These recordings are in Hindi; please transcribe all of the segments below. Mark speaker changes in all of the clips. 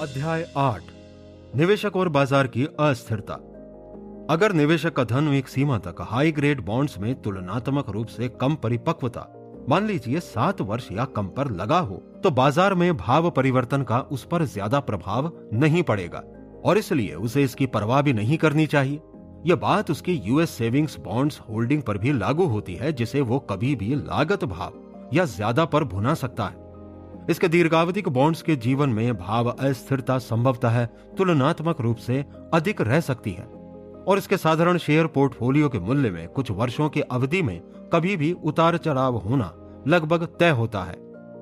Speaker 1: अध्याय 8 निवेशक और बाजार की अस्थिरता। अगर निवेशक का धन एक सीमा तक हाई ग्रेड बॉन्ड्स में तुलनात्मक रूप से कम परिपक्वता, मान लीजिए 7 वर्ष या कम पर लगा हो, तो बाजार में भाव परिवर्तन का उस पर ज्यादा प्रभाव नहीं पड़ेगा और इसलिए उसे इसकी परवाह भी नहीं करनी चाहिए। यह बात उसकी यूएस सेविंग्स बॉन्ड्स होल्डिंग पर भी लागू होती है, जिसे वो कभी भी लागत भाव या ज्यादा पर भुना सकता है। इसके दीर्घावधिक बॉन्ड्स के जीवन में भाव अस्थिरता संभवतः तुलनात्मक रूप से अधिक रह सकती है और इसके साधारण शेयर पोर्टफोलियो के मूल्य में कुछ वर्षों की अवधि में कभी भी उतार चढ़ाव होना लगभग तय होता है।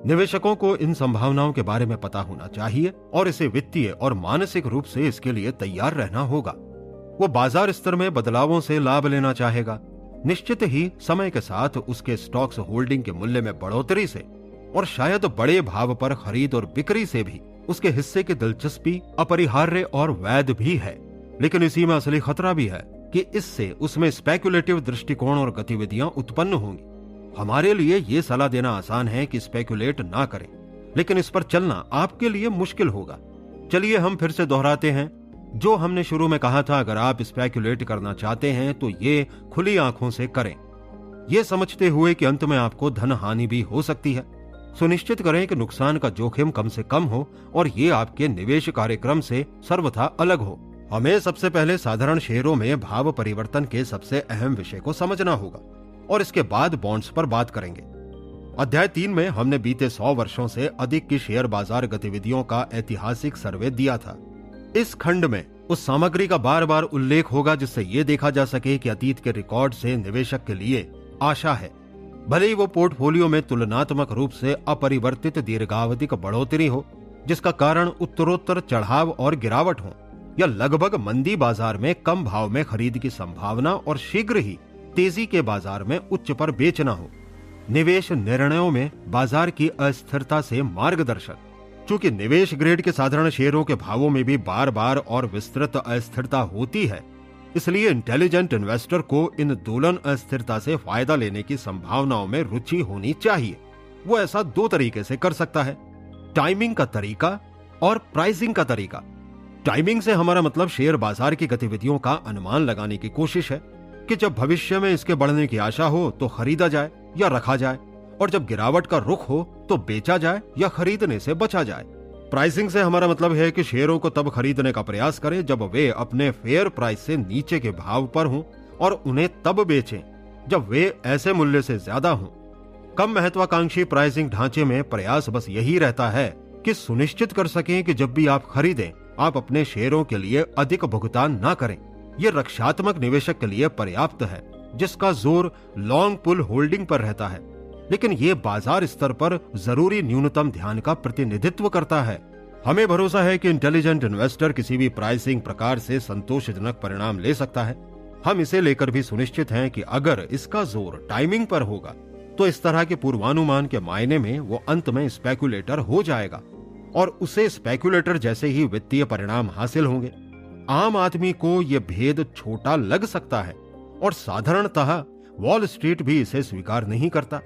Speaker 1: निवेशकों को इन संभावनाओं के बारे में पता होना चाहिए और इसे वित्तीय और मानसिक रूप से इसके लिए तैयार रहना होगा। वो बाजार स्तर में बदलावों से लाभ लेना चाहेगा। निश्चित ही समय के साथ उसके स्टॉक्स होल्डिंग के मूल्य में बढ़ोतरी से और शायद बड़े भाव पर खरीद और बिक्री से भी उसके हिस्से की दिलचस्पी अपरिहार्य और वैध भी है, लेकिन इसी में असली खतरा भी है कि इससे उसमें स्पेकुलेटिव दृष्टिकोण और गतिविधियां उत्पन्न होंगी। हमारे लिए ये सलाह देना आसान है कि स्पेकुलेट ना करें, लेकिन इस पर चलना आपके लिए मुश्किल होगा। चलिए हम फिर से दोहराते हैं जो हमने शुरू में कहा था। अगर आप स्पेकुलेट करना चाहते हैं तो ये खुली आंखों से करें, ये समझते हुए कि अंत में आपको धन हानि भी हो सकती है। सुनिश्चित करें कि नुकसान का जोखिम कम से कम हो और ये आपके निवेश कार्यक्रम से सर्वथा अलग हो। हमें सबसे पहले साधारण शेयरों में भाव परिवर्तन के सबसे अहम विषय को समझना होगा और इसके बाद बॉन्ड्स पर बात करेंगे। अध्याय 3 में हमने बीते 100 वर्षों से अधिक की शेयर बाजार गतिविधियों का ऐतिहासिक सर्वे दिया था। इस खंड में उस सामग्री का बार बार उल्लेख होगा जिससे यह देखा जा सके कि अतीत के रिकॉर्ड से निवेशक के लिए आशा है, भले ही वो पोर्टफोलियो में तुलनात्मक रूप से अपरिवर्तित दीर्घावधिक बढ़ोतरी हो जिसका कारण उत्तरोत्तर चढ़ाव और गिरावट हो, या लगभग मंदी बाजार में कम भाव में खरीद की संभावना और शीघ्र ही तेजी के बाजार में उच्च पर बेचना हो। निवेश निर्णयों में बाजार की अस्थिरता से मार्गदर्शक। चूंकि निवेश ग्रेड के साधारण शेयरों के भावों में भी बार बार और विस्तृत अस्थिरता होती है, इसलिए इंटेलिजेंट इन्वेस्टर को इन दोलन अस्थिरता से फायदा लेने की संभावनाओं में रुचि होनी चाहिए। वो ऐसा 2 तरीके से कर सकता है, टाइमिंग का तरीका और प्राइसिंग का तरीका। टाइमिंग से हमारा मतलब शेयर बाजार की गतिविधियों का अनुमान लगाने की कोशिश है कि जब भविष्य में इसके बढ़ने की आशा हो तो खरीदा जाए या रखा जाए, और जब गिरावट का रुख हो तो बेचा जाए या खरीदने से बचा जाए। प्राइसिंग से हमारा मतलब है कि शेयरों को तब खरीदने का प्रयास करें जब वे अपने फेयर प्राइस से नीचे के भाव पर हों और उन्हें तब बेचें जब वे ऐसे मूल्य से ज्यादा हों। कम महत्वाकांक्षी प्राइसिंग ढांचे में प्रयास बस यही रहता है कि सुनिश्चित कर सकें कि जब भी आप खरीदें आप अपने शेयरों के लिए अधिक भुगतान ना करें। यह रक्षात्मक निवेशक के लिए पर्याप्त है जिसका जोर लॉन्ग पुल होल्डिंग पर रहता है, लेकिन ये बाजार स्तर पर जरूरी न्यूनतम ध्यान का प्रतिनिधित्व करता है। हमें भरोसा है कि इंटेलिजेंट इन्वेस्टर किसी भी प्राइसिंग प्रकार से संतोषजनक परिणाम ले सकता है। हम इसे लेकर भी सुनिश्चित हैं कि अगर इसका जोर टाइमिंग पर होगा तो इस तरह के पूर्वानुमान के मायने में वो अंत में स्पेकुलेटर हो जाएगा और उसे स्पेकुलेटर जैसे ही वित्तीय परिणाम हासिल होंगे। आम आदमी को यह भेद छोटा लग सकता है और साधारणतः वॉल स्ट्रीट भी इसे स्वीकार नहीं करता।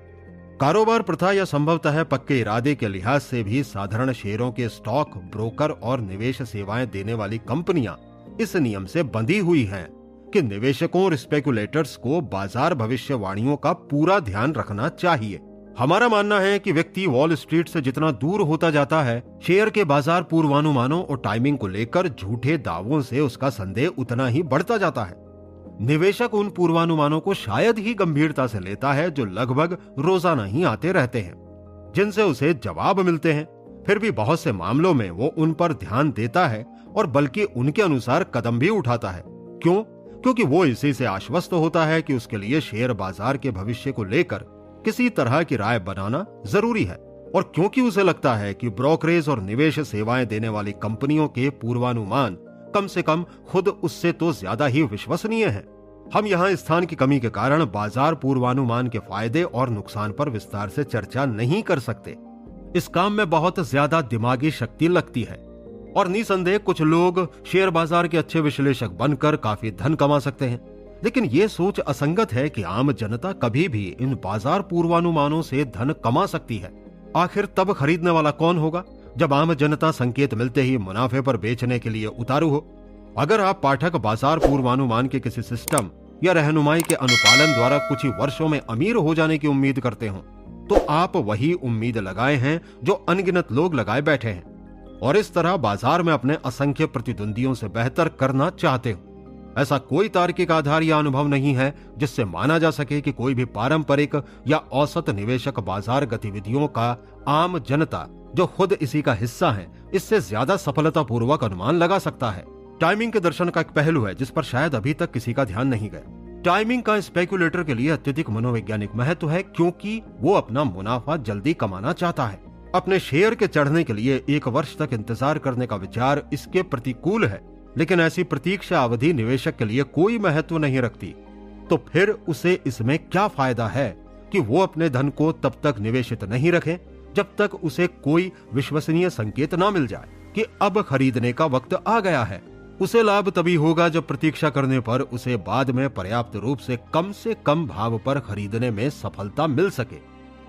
Speaker 1: कारोबार प्रथा या संभवतः पक्के इरादे के लिहाज से भी साधारण शेयरों के स्टॉक ब्रोकर और निवेश सेवाएं देने वाली कंपनियां इस नियम से बंधी हुई हैं कि निवेशकों और स्पेकुलेटर्स को बाजार भविष्यवाणियों का पूरा ध्यान रखना चाहिए। हमारा मानना है कि व्यक्ति वॉल स्ट्रीट से जितना दूर होता जाता है, शेयर के बाजार पूर्वानुमानों और टाइमिंग को लेकर झूठे दावों से उसका संदेह उतना ही बढ़ता जाता है। निवेशक उन पूर्वानुमानों को शायद ही गंभीरता से लेता है जो लगभग रोजाना ही आते रहते हैं, जिनसे उसे जवाब मिलते हैं। फिर भी बहुत से मामलों में वो उन पर ध्यान देता है और बल्कि उनके अनुसार कदम भी उठाता है। क्यों? क्योंकि वो इसी से आश्वस्त होता है कि उसके लिए शेयर बाजार के भविष्य को लेकर किसी तरह की राय बनाना जरूरी है, और क्योंकि उसे लगता है कि ब्रोकरेज और निवेश सेवाएं देने वाली कंपनियों के पूर्वानुमान कम से कम खुद उससे तो ज्यादा ही विश्वसनीय है। हम यहाँ स्थान की कमी के कारण बाजार पूर्वानुमान के फायदे और नुकसान पर विस्तार से चर्चा नहीं कर सकते। इस काम में बहुत ज्यादा दिमागी शक्ति लगती है और निसंदेह कुछ लोग शेयर बाजार के अच्छे विश्लेषक बनकर काफी धन कमा सकते हैं, लेकिन ये सोच असंगत है कि आम जनता कभी भी इन बाजार पूर्वानुमानों से धन कमा सकती है। आखिर तब खरीदने वाला कौन होगा जब आम जनता संकेत मिलते ही मुनाफे पर बेचने के लिए उतारू हो। अगर आप पाठक बाजार पूर्वानुमान के किसी सिस्टम या रहनुमाई के अनुपालन द्वारा कुछ ही वर्षों में अमीर हो जाने की उम्मीद करते हो, तो आप वही उम्मीद लगाए हैं जो अनगिनत लोग लगाए बैठे हैं, और इस तरह बाजार में अपने असंख्य प्रतिद्वंदियों से बेहतर करना चाहते हो। ऐसा कोई तार्किक आधार या अनुभव नहीं है जिससे माना जा सके कि कोई भी पारंपरिक या औसत निवेशक बाजार गतिविधियों का आम जनता जो खुद इसी का हिस्सा है, इससे ज्यादा सफलतापूर्वक अनुमान लगा सकता है। टाइमिंग के दर्शन का एक पहलू है जिस पर शायद अभी तक किसी का ध्यान नहीं गया। टाइमिंग का स्पेकुलेटर के लिए अत्यधिक मनोवैज्ञानिक महत्व है, क्योंकि वो अपना मुनाफा जल्दी कमाना चाहता है। अपने शेयर के चढ़ने के लिए 1 वर्ष तक इंतजार करने का विचार इसके प्रतिकूल है, लेकिन ऐसी प्रतीक्षा अवधि निवेशक के लिए कोई महत्व नहीं रखती। तो फिर उसे इसमें क्या फायदा है कि वो अपने धन को तब तक निवेशित नहीं रखे जब तक उसे कोई विश्वसनीय संकेत ना मिल जाए कि अब खरीदने का वक्त आ गया है। उसे लाभ तभी होगा जब प्रतीक्षा करने पर उसे बाद में पर्याप्त रूप से कम भाव पर खरीदने में सफलता मिल सके,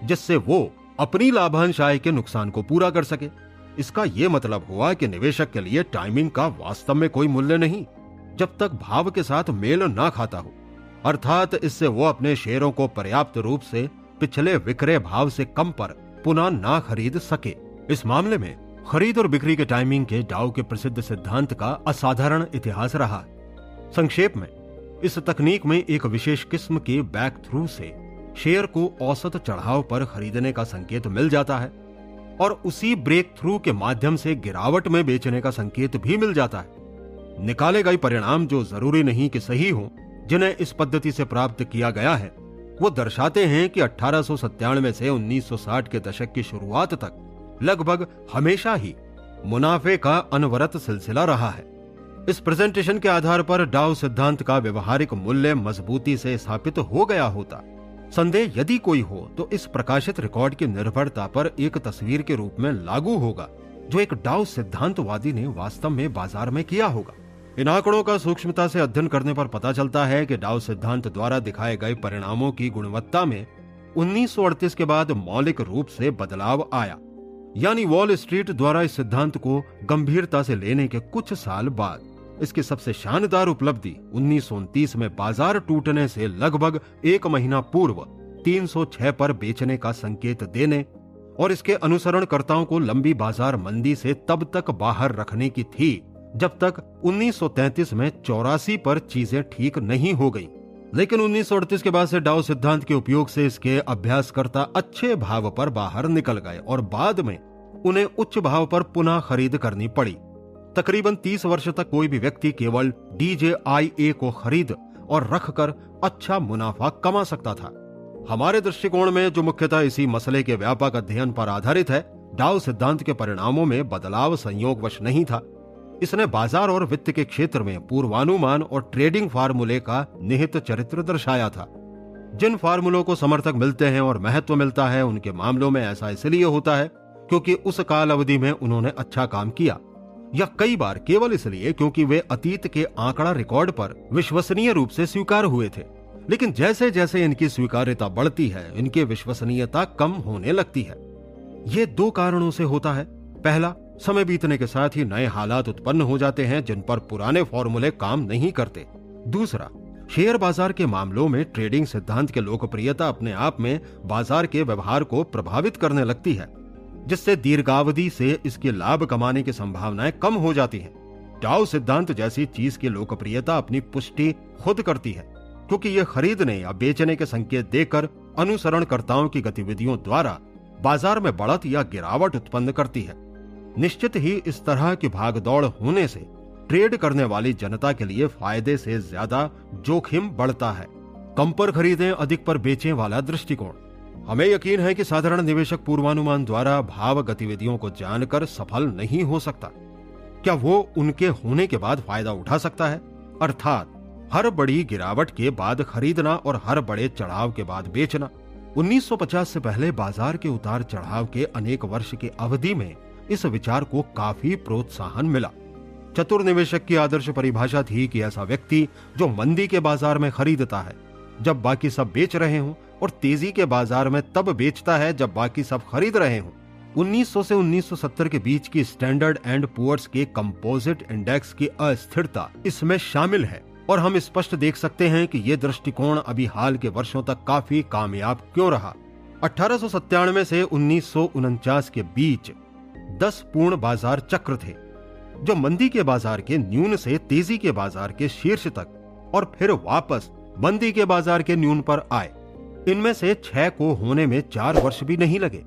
Speaker 1: जिससे वो अपनी लाभांश आय के नुकसान को पूरा कर सके। इसका यह मतलब हुआ कि निवेशक के लिए टाइमिंग का वास्तव में कोई मूल्य नहीं जब तक भाव के साथ मेल ना खाता हो, अर्थात इससे वो अपने शेयरों को पर्याप्त रूप से पिछले विक्रय भाव से कम पर पुनः ना खरीद सके। इस मामले में खरीद और बिक्री के टाइमिंग के डाउ के प्रसिद्ध सिद्धांत का असाधारण इतिहास रहा है। संक्षेप में, इस तकनीक में एक विशेष किस्म के बैक थ्रू से शेयर को औसत चढ़ाव पर खरीदने का संकेत मिल जाता है और उसी ब्रेक थ्रू के माध्यम से गिरावट में बेचने का संकेत भी मिल जाता है। निकाले गए परिणाम, जो जरूरी नहीं कि सही हो, जिन्हें इस पद्धति से प्राप्त किया गया है, वो दर्शाते हैं कि 1897 से 1960 के दशक की शुरुआत तक लगभग हमेशा ही मुनाफे का अनवरत सिलसिला रहा है। इस प्रेजेंटेशन के आधार पर डाउ सिद्धांत का व्यवहारिक मूल्य मजबूती से स्थापित हो गया होता। संदेह यदि कोई हो तो इस प्रकाशित रिकॉर्ड की निर्भरता पर एक तस्वीर के रूप में लागू होगा जो एक डाउ सिद्धांतवादी ने वास्तव में बाजार में किया होगा। इन आंकड़ों का सूक्ष्मता से अध्ययन करने पर पता चलता है कि डाउ सिद्धांत द्वारा दिखाए गए परिणामों की गुणवत्ता में 1938 के बाद मौलिक रूप से बदलाव आया, यानी वॉल स्ट्रीट द्वारा इस सिद्धांत को गंभीरता से लेने के कुछ साल बाद इसकी सबसे शानदार उपलब्धि 1929 में बाजार टूटने से लगभग 1 महीना पूर्व 306 पर बेचने का संकेत देने और इसके अनुसरणकर्ताओं को लंबी बाजार मंदी से तब तक बाहर रखने की थी जब तक 1933 में 84 पर चीजें ठीक नहीं हो गईं। लेकिन 1938 के बाद से डाउ सिद्धांत के उपयोग से इसके अभ्यासकर्ता अच्छे भाव पर बाहर निकल गए और बाद में उन्हें उच्च भाव पर पुनः खरीद करनी पड़ी। तकरीबन 30 वर्ष तक कोई भी व्यक्ति केवल DJIA को खरीद और रखकर अच्छा मुनाफा कमा सकता था। हमारे दृष्टिकोण में, जो मुख्यतः इसी मसले के व्यापक अध्ययन पर आधारित है, डाउ सिद्धांत के परिणामों में बदलाव संयोगवश नहीं था। इसने बाजार और वित्त के क्षेत्र में पूर्वानुमान और ट्रेडिंग फार्मूले का निहित चरित्र दर्शाया था। जिन फार्मूलों को समर्थक मिलते हैं और महत्व मिलता है, उनके मामलों में ऐसा इसलिए होता है क्योंकि उस काल अवधि में उन्होंने अच्छा काम किया, या कई बार केवल इसलिए क्योंकि वे अतीत के आंकड़ा रिकॉर्ड पर विश्वसनीय रूप से स्वीकार हुए थे। लेकिन जैसे जैसे इनकी स्वीकार्यता बढ़ती है, इनकी विश्वसनीयता कम होने लगती है। ये 2 कारणों से होता है। पहला, समय बीतने के साथ ही नए हालात उत्पन्न हो जाते हैं जिन पर पुराने फॉर्मूले काम नहीं करते। दूसरा, शेयर बाजार के मामलों में ट्रेडिंग सिद्धांत की लोकप्रियता अपने आप में बाजार के व्यवहार को प्रभावित करने लगती है, जिससे दीर्घावधि से इसके लाभ कमाने की संभावनाएं कम हो जाती हैं। डाउ सिद्धांत जैसी चीज की लोकप्रियता अपनी पुष्टि खुद करती है, क्योंकि यह खरीदने या बेचने के संकेत देकर अनुसरणकर्ताओं की गतिविधियों द्वारा बाजार में बढ़त या गिरावट उत्पन्न करती है। निश्चित ही इस तरह की भागदौड़ होने से ट्रेड करने वाली जनता के लिए फायदे से ज्यादा जोखिम बढ़ता है। कम पर खरीदें, अधिक पर बेचें वाला दृष्टिकोण। हमें यकीन है कि साधारण निवेशक पूर्वानुमान द्वारा भाव गतिविधियों को जानकर सफल नहीं हो सकता। क्या वो उनके होने के बाद फायदा उठा सकता है? अर्थात हर बड़ी गिरावट के बाद खरीदना और हर बड़े चढ़ाव के बाद बेचना। 1950 से पहले बाजार के उतार चढ़ाव के अनेक वर्ष की अवधि में इस विचार को काफी प्रोत्साहन मिला। चतुर निवेशक की आदर्श परिभाषा थी कि ऐसा व्यक्ति जो मंदी के बाजार में खरीदता है जब बाकी सब बेच रहे हों और तेजी के बाजार में तब बेचता है जब बाकी सब खरीद रहे हों, 1900 से 1970 के बीच की स्टैंडर्ड एंड पुअर्स के कंपोजिट इंडेक्स की अस्थिरता इसमें शामिल है और हम स्पष्ट देख सकते हैं कि यह दृष्टिकोण अभी हाल के वर्षों तक काफी कामयाब क्यों रहा। 1897 से 1949 के बीच 10 पूर्ण बाजार चक्र थे जो मंदी के बाजार के न्यून से तेजी के बाजार के शीर्ष तक और फिर वापस मंदी के बाजार के न्यून पर आए। इनमें से 6 को होने में 4 वर्ष भी नहीं लगे,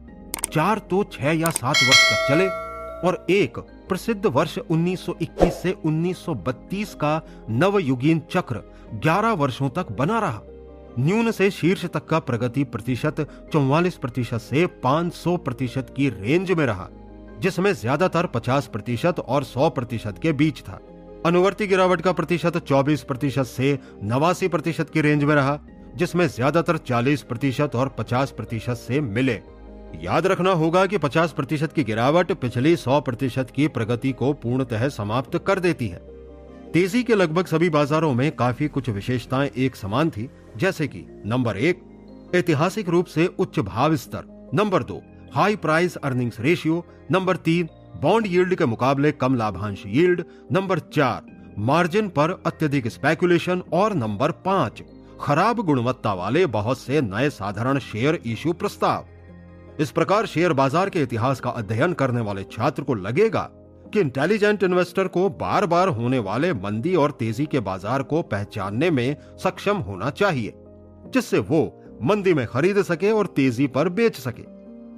Speaker 1: 4 तो 6 या 7 वर्ष तक चले और एक प्रसिद्ध वर्ष 1921 से 1932 का नवयुगीन चक्र 11 वर्षों तक बना रहा। न्यून से शीर्ष तक का प्रगति प्रतिशत 44% से 500% की रेंज में रहा, जिसमें ज्यादातर 50% और 100% के बीच था। अनुवर्ती गिरावट का प्रतिशत 24% से 89% की रेंज में रहा, जिसमें ज्यादातर 40% और 50% से मिले। याद रखना होगा कि 50% की गिरावट पिछली 100% की प्रगति को पूर्णतः समाप्त कर देती है। तेजी के लगभग सभी बाजारों में काफी कुछ विशेषताएं एक समान थी, जैसे कि नंबर 1 ऐतिहासिक रूप से उच्च भाव स्तर, number 2 high price earnings ratio, number 3 bond yield के मुकाबले कम लाभांश यील्ड, नंबर 4 मार्जिन पर अत्यधिक स्पेकुलेशन और नंबर 5 खराब गुणवत्ता वाले बहुत से नए साधारण शेयर इश्यू प्रस्ताव। इस प्रकार शेयर बाजार के इतिहास का अध्ययन करने वाले छात्र को लगेगा कि इंटेलिजेंट इन्वेस्टर को बार बार होने वाले मंदी और तेजी के बाजार को पहचानने में सक्षम होना चाहिए, जिससे वो मंदी में खरीद सके और तेजी पर बेच सके,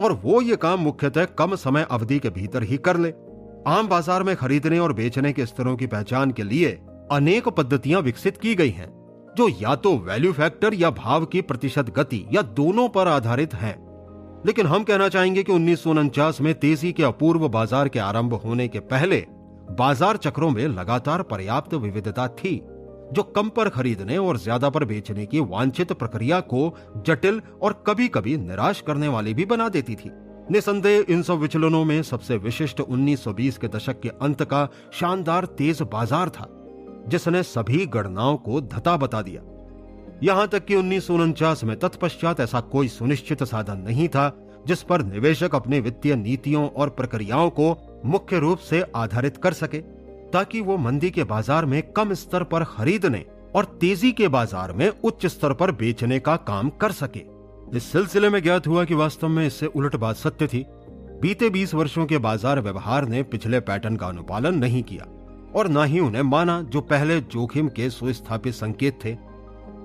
Speaker 1: और वो ये काम मुख्यतः कम समय अवधि के भीतर ही कर ले। आम बाजार में खरीदने और बेचने के स्तरों की पहचान के लिए अनेक पद्धतियां विकसित की गई हैं, जो या तो वैल्यू फैक्टर या भाव की प्रतिशत गति या दोनों पर आधारित हैं। लेकिन हम कहना चाहेंगे कि 1949 में तेजी के अपूर्व बाजार के आरंभ होने के पहले बाजार चक्रों में लगातार पर्याप्त विविधता थी, जो कम पर खरीदने और ज्यादा पर बेचने की वांछित प्रक्रिया को जटिल और कभी कभी निराश करने वाली भी बना देती थी। निसंदेह इन सब विचलनों में सबसे विशिष्ट 1920 के दशक के अंत का शानदार तेज बाजार था, जिसने सभी गणनाओं को धता बता दिया। यहां तक कि 1949 में तत्पश्चात ऐसा कोई सुनिश्चित साधन नहीं था जिस पर निवेशक अपने वित्तीय नीतियों और प्रक्रियाओं को मुख्य रूप से आधारित कर सके, ताकि वो मंदी के बाजार में कम स्तर पर खरीदने और तेजी के बाजार में उच्च स्तर पर बेचने का काम कर सके। इस सिलसिले में ज्ञात हुआ कि वास्तव में इससे उलट बात सत्य थी। बीते 20 वर्षों के बाजार व्यवहार ने पिछले पैटर्न का अनुपालन नहीं किया और न ही उन्हें माना जो पहले जोखिम के सुस्थापित संकेत थे,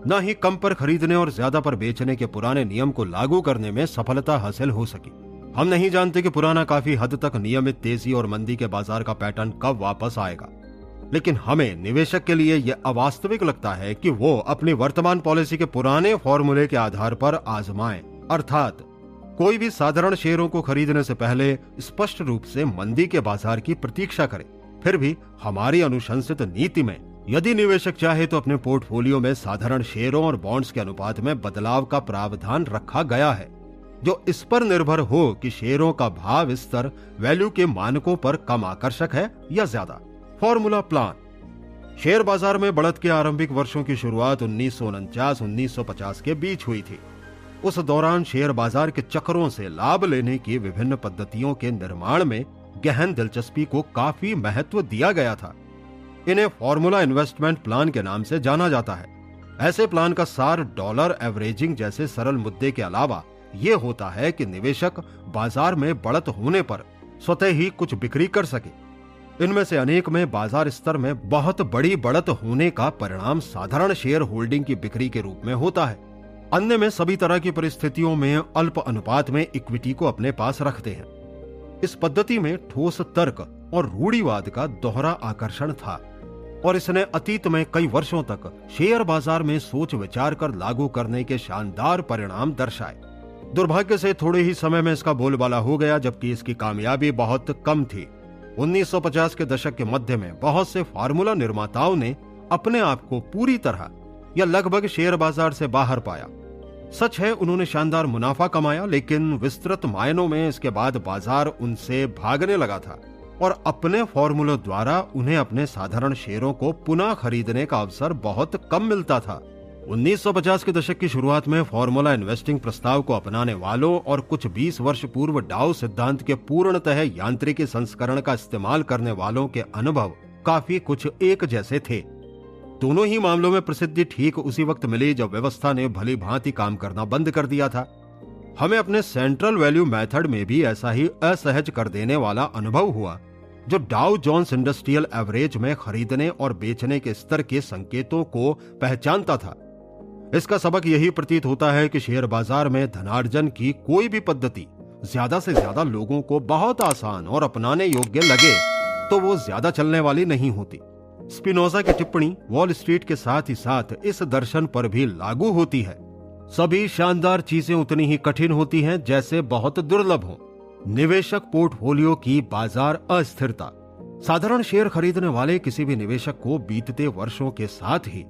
Speaker 1: न ही कम पर खरीदने और ज्यादा पर बेचने के पुराने नियम को लागू करने में सफलता हासिल हो सकी। हम नहीं जानते कि पुराना काफी हद तक नियमित तेजी और मंदी के बाजार का पैटर्न कब वापस आएगा, लेकिन हमें निवेशक के लिए यह अवास्तविक लगता है कि वो अपनी वर्तमान पॉलिसी के पुराने फॉर्मूले के आधार पर आजमाएं, अर्थात कोई भी साधारण शेयरों को खरीदने से पहले स्पष्ट रूप से मंदी के बाजार की प्रतीक्षा करे। फिर भी हमारी अनुशंसित नीति में यदि निवेशक चाहे तो अपने पोर्टफोलियो में साधारण शेयरों और बॉन्ड्स के अनुपात में बदलाव का प्रावधान रखा गया है, जो इस पर निर्भर हो कि शेयरों का भाव स्तर वैल्यू के मानकों पर कम आकर्षक है या ज्यादा। Formula plan. शेयर बाजार में बढ़त के आरंभिक वर्षों की शुरुआत 1949-1950 के बीच हुई थी। उस दौरान शेयर बाजार के चक्रों से लाभ लेने की विभिन्न पद्धतियों के निर्माण में गहन दिलचस्पी को काफी महत्व दिया गया था। इन्हें फॉर्मूला इन्वेस्टमेंट प्लान के नाम से जाना जाता है। ऐसे प्लान का सार डॉलर एवरेजिंग जैसे सरल मुद्दे के अलावा यह होता है कि निवेशक बाजार में बढ़त होने पर स्वतः ही कुछ बिक्री कर सके। इनमें से अनेक में बाजार स्तर में बहुत बड़ी बढ़त होने का परिणाम साधारण शेयर होल्डिंग की बिक्री के रूप में होता है। अन्य में सभी तरह की परिस्थितियों में अल्प अनुपात में इक्विटी को अपने पास रखते हैं। इस पद्धति में ठोस तर्क और रूढ़िवाद का दोहरा आकर्षण था और इसने अतीत में कई वर्षों तक शेयर बाजार में सोच विचार कर लागू करने के शानदार परिणाम दर्शाए। दुर्भाग्य से थोड़े ही समय में इसका बोलबाला हो गया, जबकि इसकी कामयाबी बहुत कम थी। 1950 के दशक के मध्य में बहुत से फार्मूला निर्माताओं ने अपने आप को पूरी तरह या लगभग शेयर बाजार से बाहर पाया। सच है उन्होंने शानदार मुनाफा कमाया, लेकिन विस्तृत मायनों में इसके बाद बाजार उनसे भागने लगा था और अपने फॉर्मूलों द्वारा उन्हें अपने साधारण शेयरों को पुनः खरीदने का अवसर बहुत कम मिलता था। 1950 के दशक की शुरुआत में फॉर्मूला इन्वेस्टिंग प्रस्ताव को अपनाने वालों और कुछ 20 वर्ष पूर्व डाउ सिद्धांत के पूर्णतः यांत्रिकी संस्करण का इस्तेमाल करने वालों के अनुभव काफी कुछ एक जैसे थे। दोनों ही मामलों में प्रसिद्धि ठीक उसी वक्त मिली जब व्यवस्था ने भली भांति काम करना बंद कर दिया था। हमें अपने सेंट्रल वैल्यू मेथड में भी ऐसा ही असहज कर देने वाला अनुभव हुआ, जो डाउ जोन्स इंडस्ट्रियल एवरेज में खरीदने और बेचने के स्तर के संकेतों को पहचानता था। इसका सबक यही प्रतीत होता है कि शेयर बाजार में धनार्जन की कोई भी पद्धति ज्यादा से ज्यादा लोगों को बहुत आसान और अपनाने योग्य लगे तो वो ज्यादा चलने वाली नहीं होती। स्पिनोजा की टिप्पणी वॉल स्ट्रीट के साथ ही साथ इस दर्शन पर भी लागू होती है। सभी शानदार चीजें उतनी ही कठिन होती हैं जैसे बहुत दुर्लभ हो। निवेशक पोर्टफोलियो की बाजार अस्थिरता। साधारण शेयर खरीदने वाले किसी भी निवेशक को बीतते वर्षों के साथ ही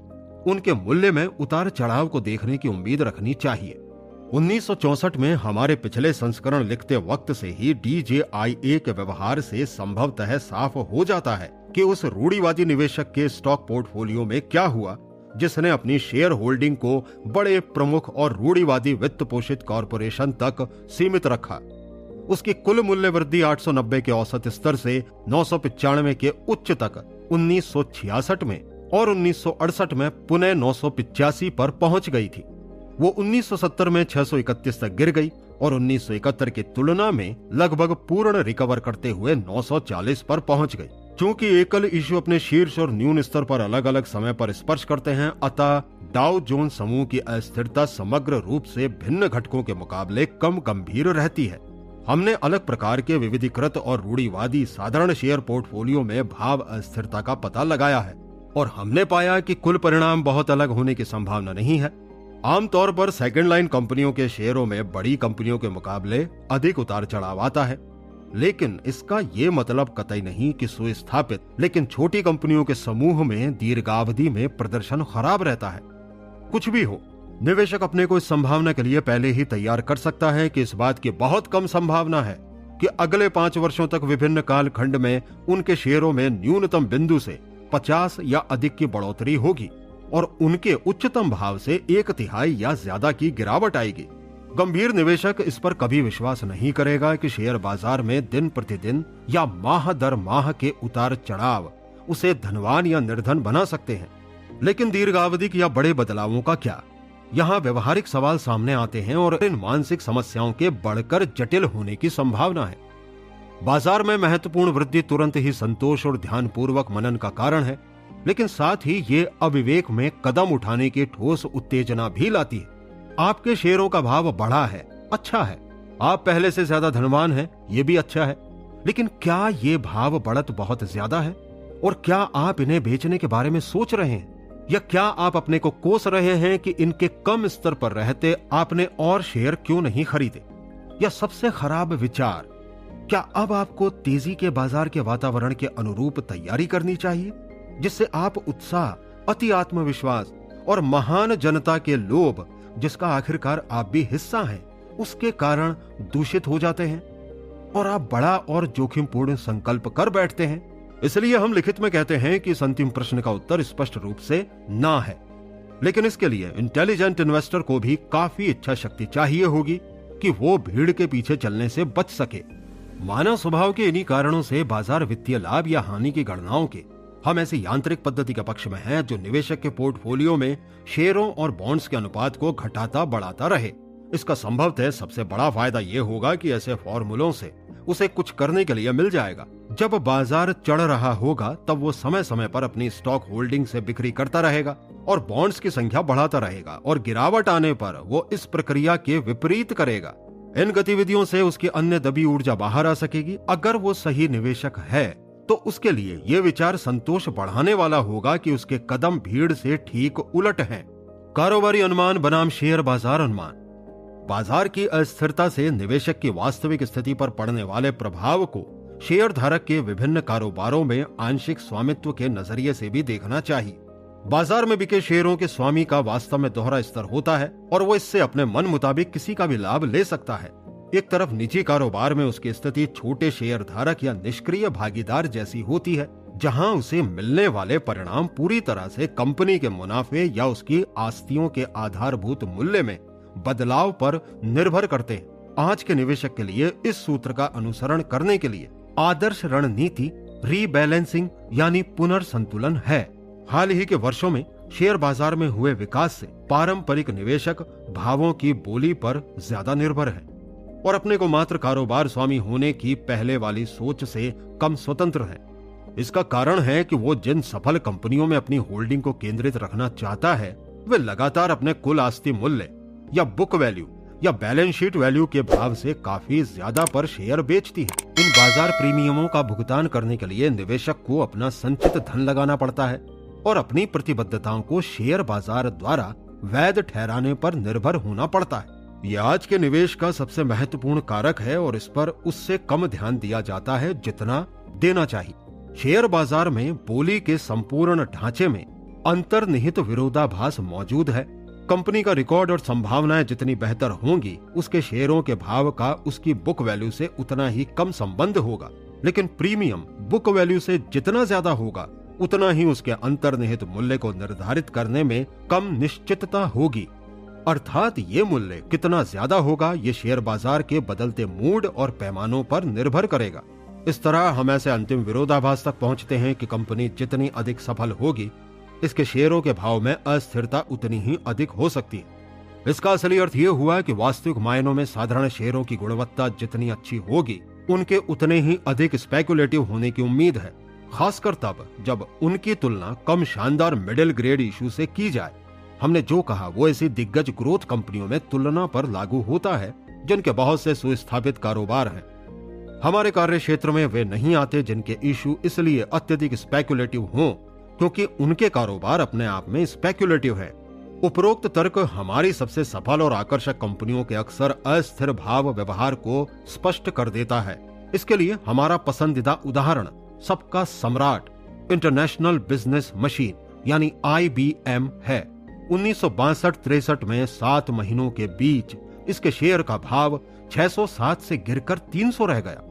Speaker 1: उनके मूल्य में उतार चढ़ाव को देखने की उम्मीद रखनी चाहिए। 1964 में हमारे पिछले संस्करण लिखते वक्त से ही DJIA के व्यवहार से संभवतः साफ हो जाता है कि उस रूढ़िवादी निवेशक के स्टॉक पोर्टफोलियो में क्या हुआ, जिसने अपनी शेयर होल्डिंग को बड़े प्रमुख और रूढ़िवादी वित्त पोषित कॉरपोरेशन तक सीमित रखा। उसकी कुल मूल्य वृद्धि 890 के औसत स्तर से 995 के उच्च तक 1966 में और 1968 में पुनः 985 पर पहुंच गई थी। वो 1970 में 631 तक गिर गई और 1971 की तुलना में लगभग पूर्ण रिकवर करते हुए 940 पर पहुंच गई। चूंकि एकल इश्यू अपने शीर्ष और न्यून स्तर पर अलग अलग समय पर स्पर्श करते हैं, अतः डाउ जोन्स समूह की अस्थिरता समग्र रूप से भिन्न घटकों के मुकाबले कम गंभीर रहती है। हमने अलग प्रकार के विविधीकृत और रूढ़िवादी साधारण शेयर पोर्टफोलियो में भाव अस्थिरता का पता लगाया है और हमने पाया कि कुल परिणाम बहुत अलग होने की संभावना नहीं है। आमतौर पर सेकंड लाइन कंपनियों के शेयरों में बड़ी कंपनियों के मुकाबले अधिक उतार चढ़ाव आता है, लेकिन इसका ये मतलब कतई नहीं कि सुस्थापित लेकिन छोटी कंपनियों के समूह में दीर्घावधि में प्रदर्शन खराब रहता है। कुछ भी हो, निवेशक अपने को इस संभावना के लिए पहले ही तैयार कर सकता है कि इस बात की बहुत कम संभावना है कि अगले 5 वर्षों तक विभिन्न कालखंड में उनके शेयरों में न्यूनतम बिंदु से 50 या अधिक की बढ़ोतरी होगी और उनके उच्चतम भाव से 1/3 या ज्यादा की गिरावट आएगी। गंभीर निवेशक इस पर कभी विश्वास नहीं करेगा कि शेयर बाजार में दिन प्रतिदिन या माह दर माह के उतार चढ़ाव उसे धनवान या निर्धन बना सकते हैं। लेकिन दीर्घावधि या बड़े बदलावों का क्या? यहाँ व्यवहारिक सवाल सामने आते हैं और इन मानसिक समस्याओं के बढ़कर जटिल होने की संभावना है। बाजार में महत्वपूर्ण वृद्धि तुरंत ही संतोष और ध्यानपूर्वक मनन का कारण है, लेकिन साथ ही ये अविवेक में कदम उठाने की ठोस उत्तेजना भी लाती है। आपके शेयरों का भाव बढ़ा है, अच्छा है, आप पहले से ज्यादा धनवान हैं, ये भी अच्छा है, लेकिन क्या ये भाव बढ़त बहुत ज्यादा है? और क्या आप इन्हें बेचने के बारे में सोच रहे हैं, या क्या आप अपने को कोस रहे हैं कि इनके कम स्तर पर रहते आपने और शेयर क्यों नहीं खरीदे? या सबसे खराब विचार, क्या अब आपको तेजी के बाजार के वातावरण के अनुरूप तैयारी करनी चाहिए, जिससे आप उत्साह, अति आत्मविश्वास और महान जनता के लोभ, जिसका आखिरकार आप भी हिस्सा हैं, उसके कारण दूषित हो जाते हैं और आप बड़ा और जोखिमपूर्ण संकल्प कर बैठते हैं? इसलिए हम लिखित में कहते हैं कि इस अंतिम प्रश्न का उत्तर स्पष्ट रूप से ना है, लेकिन इसके लिए इंटेलिजेंट इन्वेस्टर को भी काफी इच्छा शक्ति चाहिए होगी कि वो भीड़ के पीछे चलने से बच सके। मानव स्वभाव के इन्हीं कारणों से बाजार वित्तीय लाभ या हानि की गणनाओं के हम ऐसी यांत्रिक पद्धति के पक्ष में हैं जो निवेशक के पोर्टफोलियो में शेयरों और बॉन्ड्स के अनुपात को घटाता बढ़ाता रहे। इसका संभवतः सबसे बड़ा फायदा यह होगा कि ऐसे फॉर्मूलों से उसे कुछ करने के लिए मिल जाएगा। जब बाजार चढ़ रहा होगा तब वो समय समय पर अपनी स्टॉक होल्डिंग से बिक्री करता रहेगा और बॉन्ड्स की संख्या बढ़ाता रहेगा, और गिरावट आने पर वो इस प्रक्रिया के विपरीत करेगा। इन गतिविधियों से उसकी अन्य दबी ऊर्जा बाहर आ सकेगी। अगर वो सही निवेशक है तो उसके लिए ये विचार संतोष बढ़ाने वाला होगा कि उसके कदम भीड़ से ठीक उलट हैं। कारोबारी अनुमान बनाम शेयर बाजार अनुमान। बाजार की अस्थिरता से निवेशक की वास्तविक स्थिति पर पड़ने वाले प्रभाव को शेयर धारक के विभिन्न कारोबारों में आंशिक स्वामित्व के नजरिए से भी देखना चाहिए। बाजार में बिके शेयरों के स्वामी का वास्तव में दोहरा स्तर होता है और वो इससे अपने मन मुताबिक किसी का भी लाभ ले सकता है। एक तरफ निजी कारोबार में उसकी स्थिति छोटे शेयर धारक या निष्क्रिय भागीदार जैसी होती है, जहां उसे मिलने वाले परिणाम पूरी तरह से कंपनी के मुनाफे या उसकी आस्तियों के आधारभूत मूल्य में बदलाव पर निर्भर करते हैं। आज के निवेशक के लिए इस सूत्र का अनुसरण करने के लिए आदर्श रणनीति रीबैलेंसिंग यानी पुनर्संतुलन है। हाल ही के वर्षों में शेयर बाजार में हुए विकास से पारंपरिक निवेशक भावों की बोली पर ज्यादा निर्भर है और अपने को मात्र कारोबार स्वामी होने की पहले वाली सोच से कम स्वतंत्र है। इसका कारण है कि वो जिन सफल कंपनियों में अपनी होल्डिंग को केंद्रित रखना चाहता है वे लगातार अपने कुल आस्ति मूल्य या बुक वैल्यू या बैलेंस शीट वैल्यू के भाव से काफी ज्यादा पर शेयर बेचती है। इन बाजार प्रीमियमों का भुगतान करने के लिए निवेशक को अपना संचित धन लगाना पड़ता है और अपनी प्रतिबद्धताओं को शेयर बाजार द्वारा वैध ठहराने पर निर्भर होना पड़ता है। यह आज के निवेश का सबसे महत्वपूर्ण कारक है और इस पर उससे कम ध्यान दिया जाता है जितना देना चाहिए। शेयर बाजार में बोली के संपूर्ण ढांचे में अंतर्निहित विरोधाभास मौजूद है। कंपनी का रिकॉर्ड और संभावनाएं जितनी बेहतर होंगी, उसके शेयरों के भाव का उसकी बुक वैल्यू से उतना ही कम संबंध होगा, लेकिन प्रीमियम बुक वैल्यू से जितना ज्यादा होगा उतना ही उसके अंतर्निहित मूल्य को निर्धारित करने में कम निश्चितता होगी। अर्थात ये मूल्य कितना ज्यादा होगा ये शेयर बाजार के बदलते मूड और पैमानों पर निर्भर करेगा। इस तरह हम ऐसे अंतिम विरोधाभास तक पहुंचते हैं कि कंपनी जितनी अधिक सफल होगी, इसके शेयरों के भाव में अस्थिरता उतनी ही अधिक हो सकती है। इसका असली अर्थ ये हुआ कि वास्तविक मायनों में साधारण शेयरों की गुणवत्ता जितनी अच्छी होगी, उनके उतने ही अधिक स्पेकुलेटिव होने की उम्मीद है, खासकर तब जब उनकी तुलना कम शानदार मिडिल ग्रेड इशू से की जाए। हमने जो कहा वो ऐसी दिग्गज ग्रोथ कंपनियों में तुलना पर लागू होता है जिनके बहुत से सुस्थापित कारोबार हैं। हमारे कार्य क्षेत्र में वे नहीं आते जिनके इशू इसलिए अत्यधिक स्पेकुलेटिव हों क्योंकि उनके कारोबार अपने आप में स्पेकुलेटिव है। उपरोक्त तर्क हमारी सबसे सफल और आकर्षक कंपनियों के अक्सर अस्थिर भाव व्यवहार को स्पष्ट कर देता है। इसके लिए हमारा पसंदीदा उदाहरण सबका सम्राट इंटरनेशनल बिजनेस मशीन यानी IBM है। 1962-63 में 7 महीनों के बीच इसके शेयर का भाव 607 से गिरकर 300 रह गया।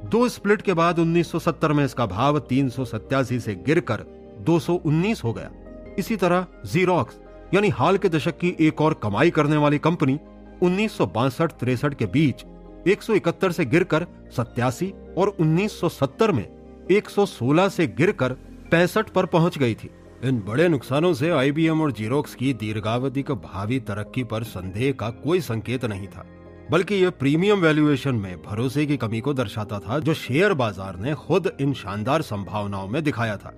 Speaker 1: 2 स्प्लिट के बाद 1970 में इसका भाव 387 से गिरकर 219 हो गया। इसी तरह ज़ीरोक्स यानी हाल के दशक की एक और कमाई करने वाली कंपनी 1962-63 के बीच 171 से गिरकर 87 और 1970 में 116 से गिरकर 65 पर पहुंच गई थी। इन बड़े नुकसानों से IBM और ज़ीरोक्स की दीर्घावधिक भावी तरक्की पर संदेह का कोई संकेत नहीं था, बल्कि यह प्रीमियम वैल्यूएशन में भरोसे की कमी को दर्शाता था जो शेयर बाजार ने खुद इन शानदार संभावनाओं में दिखाया था।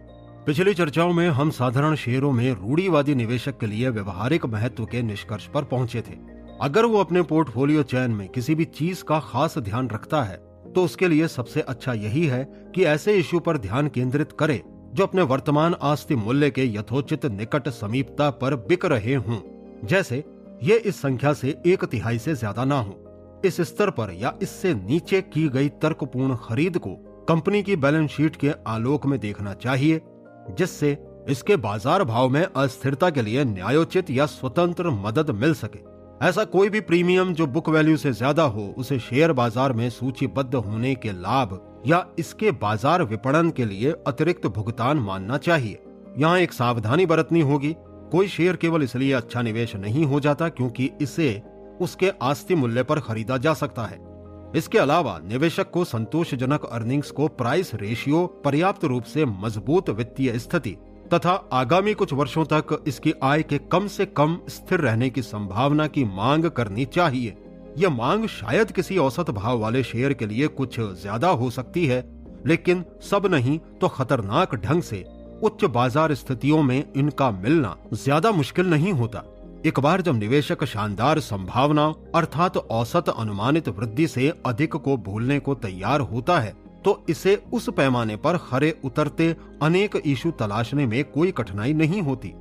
Speaker 1: पिछली चर्चाओं में हम साधारण शेयरों में रूढ़िवादी निवेशक के लिए व्यवहारिक महत्व के निष्कर्ष पर पहुंचे थे। अगर वो अपने पोर्टफोलियो चयन में किसी भी चीज का खास ध्यान रखता है तो उसके लिए सबसे अच्छा यही है कि ऐसे इश्यू पर ध्यान केंद्रित करे जो अपने वर्तमान आस्ति मूल्य के यथोचित निकट समीपता पर बिक रहे हों। जैसे ये इस संख्या से 1/3 से ज्यादा ना हो। इस स्तर पर या इससे नीचे की गई तर्कपूर्ण खरीद को कंपनी की बैलेंस शीट के आलोक में देखना चाहिए, जिससे इसके बाजार भाव में अस्थिरता के लिए न्यायोचित या स्वतंत्र मदद मिल सके। ऐसा कोई भी प्रीमियम जो बुक वैल्यू से ज्यादा हो उसे शेयर बाजार में सूचीबद्ध होने के लाभ या इसके बाजार विपणन के लिए अतिरिक्त भुगतान मानना चाहिए। यहाँ एक सावधानी बरतनी होगी। कोई शेयर केवल इसलिए अच्छा निवेश नहीं हो जाता क्योंकि इसे उसके आस्ति मूल्य पर खरीदा जा सकता है। इसके अलावा निवेशक को संतोषजनक अर्निंग्स को प्राइस रेशियो, पर्याप्त रूप से मजबूत वित्तीय स्थिति तथा आगामी कुछ वर्षों तक इसकी आय के कम से कम स्थिर रहने की संभावना की मांग करनी चाहिए। यह मांग शायद किसी औसत भाव वाले शेयर के लिए कुछ ज्यादा हो सकती है, लेकिन सब नहीं तो खतरनाक ढंग से उच्च बाजार स्थितियों में इनका मिलना ज्यादा मुश्किल नहीं होता। एक बार जब निवेशक शानदार संभावना अर्थात औसत अनुमानित वृद्धि से अधिक को भूलने को तैयार होता है तो इसे उस पैमाने पर खरे उतरते अनेक इशू तलाशने में कोई कठिनाई नहीं होती।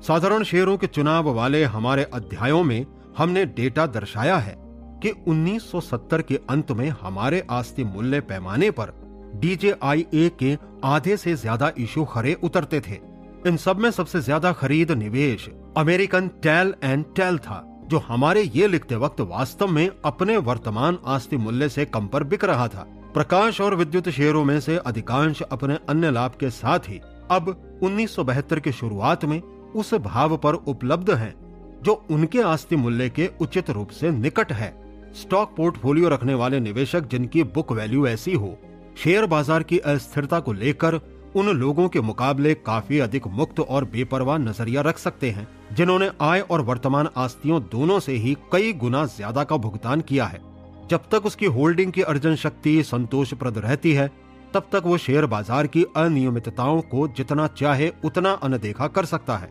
Speaker 1: साधारण शेयरों के चुनाव वाले हमारे अध्यायों में हमने डेटा दर्शाया है कि 1970 के अंत में हमारे आस्ति मूल्य पैमाने पर DJIA के आधे से ज्यादा इशू खरे उतरते थे। इन सब में सबसे ज्यादा खरीद निवेश अमेरिकन टेल एंड टेल था, जो हमारे ये लिखते वक्त वास्तव में अपने वर्तमान आस्ति मूल्य से कम पर बिक रहा था। प्रकाश और विद्युत शेयरों में से अधिकांश अपने अन्य लाभ के साथ ही अब 1972 की शुरुआत में उस भाव पर उपलब्ध हैं जो उनके आस्ति मूल्य के उचित रूप से निकट है। स्टॉक पोर्टफोलियो रखने वाले निवेशक जिनकी बुक वैल्यू ऐसी हो, शेयर बाजार की अस्थिरता को लेकर उन लोगों के मुकाबले काफी अधिक मुक्त और बेपरवाह नजरिया रख सकते हैं जिन्होंने आय और वर्तमान आस्तियों दोनों से ही कई गुना ज्यादा का भुगतान किया है। जब तक उसकी होल्डिंग की अर्जन शक्ति संतोषप्रद रहती है, तब तक वो शेयर बाजार की अनियमितताओं को जितना चाहे उतना अनदेखा कर सकता है।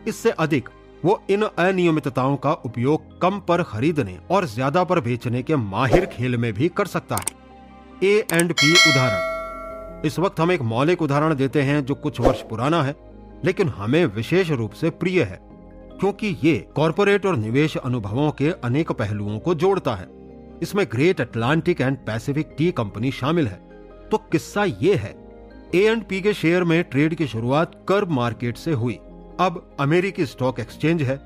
Speaker 1: इससे अधिक वो इन अनियमितताओं का उपयोग कम पर खरीदने और ज्यादा पर बेचने के माहिर खेल में भी कर सकता है। A&P उदाहरण। इस वक्त हम एक मौलिक उदाहरण देते हैं जो कुछ वर्ष पुराना है, लेकिन हमें विशेष रूप से प्रिय है क्योंकि ये कॉरपोरेट और निवेश अनुभवों के अनेक पहलुओं को जोड़ता है। इसमें great Atlantic and Pacific T company शामिल है। तो किस्सा ये है, A&P के शेयर में ट्रेड की शुरुआत कर्ब मार्केट से हुई। अब अमेरिकी स्टॉक एक्सचेंज है।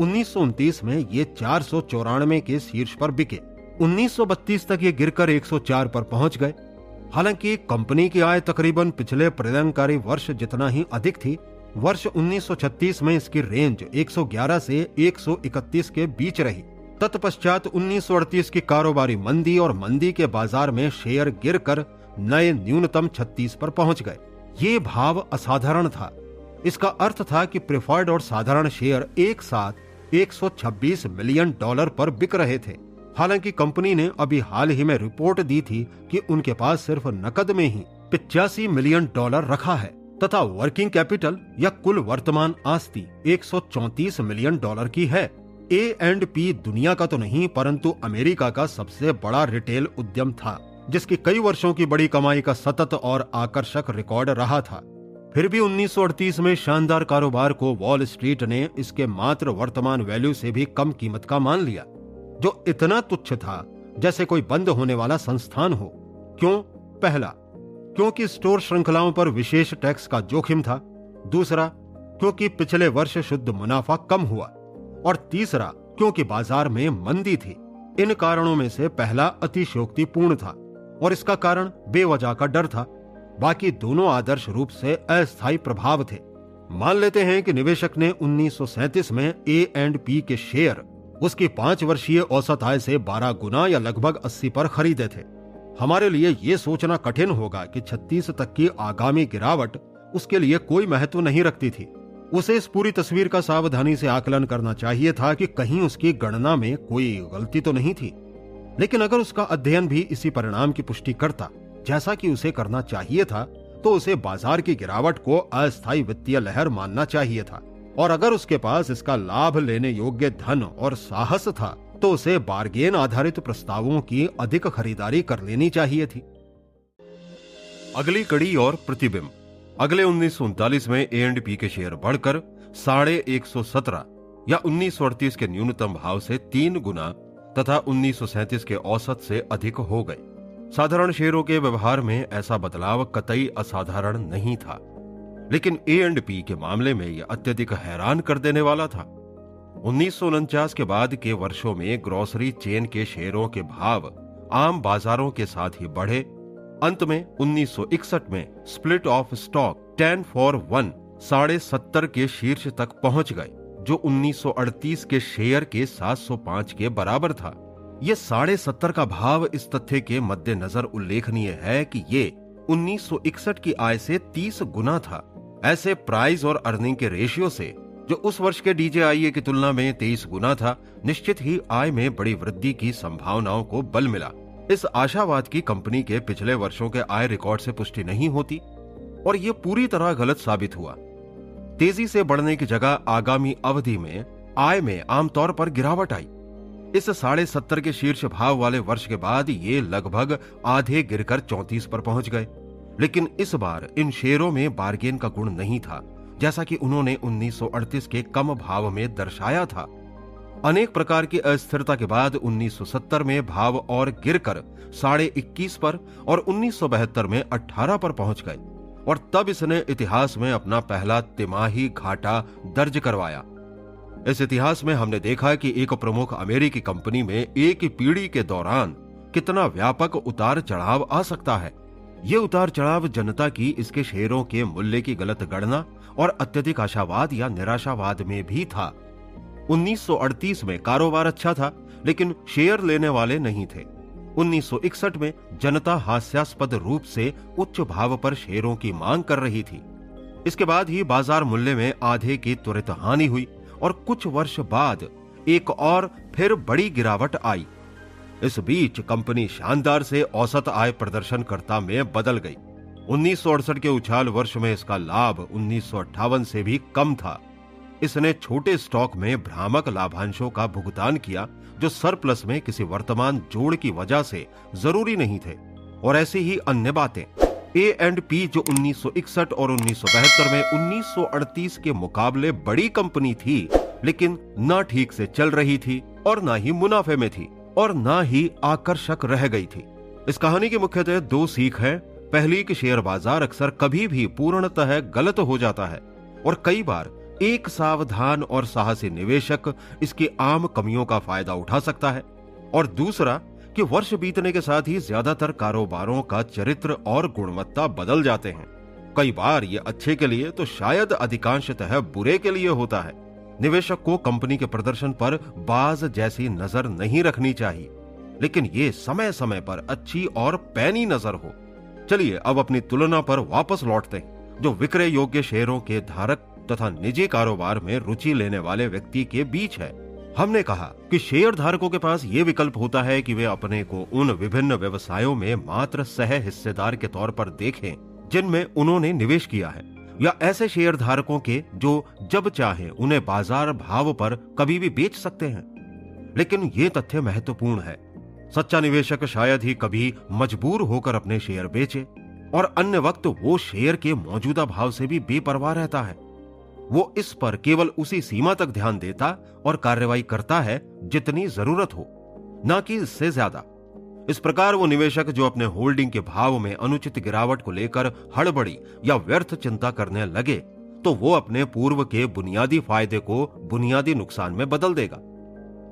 Speaker 1: 1929 में ये 494 के शीर्ष पर बिके। 1932 तक ये गिरकर 104 पर पहुंच गए। हालांकि कंपनी की आय तकरीबन पिछले प्रलयंकारी वर्ष जितना ही अधिक थी। वर्ष 1936 में इसकी रेंज 111 से 131 के बीच रही। तत्पश्चात 1938 की कारोबारी मंदी और मंदी के बाजार में शेयर गिरकर नए न्यूनतम 36 पर पहुंच गए। ये भाव असाधारण था। इसका अर्थ था कि प्रेफर्ड और साधारण शेयर एक साथ 126 मिलियन डॉलर पर बिक रहे थे। हालांकि कंपनी ने अभी हाल ही में रिपोर्ट दी थी कि उनके पास सिर्फ नकद में ही 85 मिलियन डॉलर रखा है तथा वर्किंग कैपिटल या कुल वर्तमान आस्ति 134 मिलियन डॉलर की है। A&P दुनिया का तो नहीं परंतु अमेरिका का सबसे बड़ा रिटेल उद्यम था जिसकी कई वर्षों की बड़ी कमाई का सतत और आकर्षक रिकॉर्ड रहा था। फिर भी 1938 में शानदार कारोबार को वॉल स्ट्रीट ने इसके मात्र वर्तमान वैल्यू से भी कम कीमत का मान लिया, जो इतना तुच्छ था जैसे कोई बंद होने वाला संस्थान हो। क्यों? पहला, क्योंकि स्टोर श्रृंखलाओं पर विशेष टैक्स का जोखिम था। दूसरा, क्योंकि पिछले वर्ष शुद्ध मुनाफा कम हुआ। और तीसरा, क्योंकि बाजार में मंदी थी। इन कारणों में से पहला अतिशयोक्तिपूर्ण था और इसका कारण बेवजह का डर था। बाकी दोनों आदर्श रूप से अस्थायी प्रभाव थे। मान लेते हैं कि निवेशक ने 1937 में A&P के शेयर उसकी 5 वर्षीय औसत आय से 12 गुना या लगभग 80 पर खरीदे थे। हमारे लिए ये सोचना कठिन होगा कि 36 तक की आगामी गिरावट उसके लिए कोई महत्व नहीं रखती थी। उसे इस पूरी तस्वीर का सावधानी से आकलन करना चाहिए था कि कहीं उसकी गणना में कोई गलती तो नहीं थी। लेकिन अगर उसका अध्ययन भी इसी परिणाम की पुष्टि करता जैसा कि उसे करना चाहिए था, तो उसे बाजार की गिरावट को अस्थायी वित्तीय लहर मानना चाहिए था। और अगर उसके पास इसका लाभ लेने योग्य धन और साहस था, तो उसे बार्गेन आधारित प्रस्तावों की अधिक खरीदारी कर लेनी चाहिए थी। अगली कड़ी और प्रतिबिंब। अगले 1939 में A&P के शेयर बढ़कर 117 या 1938 के न्यूनतम भाव से 3 गुना तथा 1937 के औसत से अधिक हो गए। साधारण शेयरों के व्यवहार में ऐसा बदलाव कतई असाधारण नहीं था, लेकिन A&P के मामले में यह अत्यधिक हैरान कर देने वाला था। 1949 के बाद के वर्षों में ग्रोसरी चेन के शेयरों के भाव आम बाजारों के साथ ही बढ़े। अंत में 1961 में स्प्लिट ऑफ स्टॉक 10 for 1 70.5 के शीर्ष तक पहुंच गए, जो 1938 के शेयर के 705 के बराबर था। ये 70.5 का भाव इस तथ्य के मद्देनजर उल्लेखनीय है कि ये 1961 की आय से 30 गुना था। ऐसे प्राइस और अर्निंग के रेशियो से, जो उस वर्ष के DJIA की तुलना में 23 गुना था, निश्चित ही आय में बड़ी वृद्धि की संभावनाओं को बल मिला। इस आशावाद की कंपनी के पिछले वर्षों के आय रिकॉर्ड से पुष्टि नहीं होती और ये पूरी तरह गलत साबित हुआ। तेजी से बढ़ने की जगह आगामी अवधि में आय में आमतौर पर गिरावट आई। इस 70.5 के शीर्ष भाव वाले वर्ष के बाद ये लगभग आधे गिरकर 34 पर पहुंच गए। लेकिन इस बार इन शेयरों में बार्गेन का गुण नहीं था, जैसा कि उन्होंने 1938 के कम भाव में दर्शाया था। अनेक प्रकार की अस्थिरता के बाद 1970 में भाव और गिरकर 21.5 पर और 1972 में 18 पर पहुंच गए और तब इसने इतिहास में अपना पहला तिमाही घाटा दर्ज करवाया। इस इतिहास में हमने देखा कि एक प्रमुख अमेरिकी कंपनी में एक ही पीढ़ी के दौरान कितना व्यापक उतार चढ़ाव आ सकता है। ये उतार चढ़ाव जनता की इसके शेयरों के मूल्य की गलत गणना और अत्यधिक आशावाद या निराशावाद में भी था। 1938 में कारोबार अच्छा था, लेकिन शेयर लेने वाले नहीं थे। 1961 में जनता हास्यास्पद रूप से उच्च भाव पर शेयरों की मांग कर रही थी। इसके बाद ही बाजार मूल्य में आधे की त्वरित हानि हुई और कुछ वर्ष बाद एक और फिर बड़ी गिरावट आई। इस बीच कंपनी शानदार से औसत आय प्रदर्शनकर्ता में बदल गई। 1968 के उछाल वर्ष में इसका लाभ 1958 से भी कम था। इसने छोटे स्टॉक में भ्रामक लाभांशों का भुगतान किया, जो सरप्लस में किसी वर्तमान जोड़ की वजह से जरूरी नहीं थे, और ऐसी ही अन्य बातें। A&P जो 1961 और 1972 में 1938 के मुकाबले बड़ी कंपनी थी, लेकिन न ठीक से चल रही थी और न ही मुनाफे में थी और न ही आकर्षक रह गई थी। इस कहानी की मुख्यतः दो सीख हैं। पहली कि शेयर बाजार अक्सर कभी भी पूर्णतः गलत हो जाता है और कई बार एक सावधान और साहसी निवेशक इसकी आम कमियों का फायदा उठा सकता है। और दूसरा कि वर्ष बीतने के साथ ही ज्यादातर कारोबारों का चरित्र और गुणवत्ता बदल जाते हैं। कई बार ये अच्छे के लिए तो शायद अधिकांशतः बुरे के लिए होता है। निवेशक को कंपनी के प्रदर्शन पर बाज जैसी नजर नहीं रखनी चाहिए, लेकिन ये समय समय पर अच्छी और पैनी नजर हो। चलिए अब अपनी तुलना पर वापस लौटते हैं, जो विक्रय योग्य शेयरों के धारक तथा निजी कारोबार में रुचि लेने वाले व्यक्ति के बीच है। हमने कहा कि शेयर धारकों के पास ये विकल्प होता है कि वे अपने को उन विभिन्न व्यवसायों में मात्र सह हिस्सेदार के तौर पर देखें जिनमें उन्होंने निवेश किया है, या ऐसे शेयर धारकों के जो जब चाहे उन्हें बाजार भाव पर कभी भी बेच सकते हैं। लेकिन ये तथ्य महत्वपूर्ण है। सच्चा निवेशक शायद ही कभी मजबूर होकर अपने शेयर बेचे, और अन्य वक्त वो शेयर के मौजूदा भाव से भी बेपरवाह रहता है। वो इस पर केवल उसी सीमा तक ध्यान देता और कार्रवाई करता है जितनी जरूरत हो, न कि इससे ज्यादा। इस प्रकार वो निवेशक जो अपने होल्डिंग के भाव में अनुचित गिरावट को लेकर हड़बड़ी या व्यर्थ चिंता करने लगे, तो वो अपने पूर्व के बुनियादी फायदे को बुनियादी नुकसान में बदल देगा।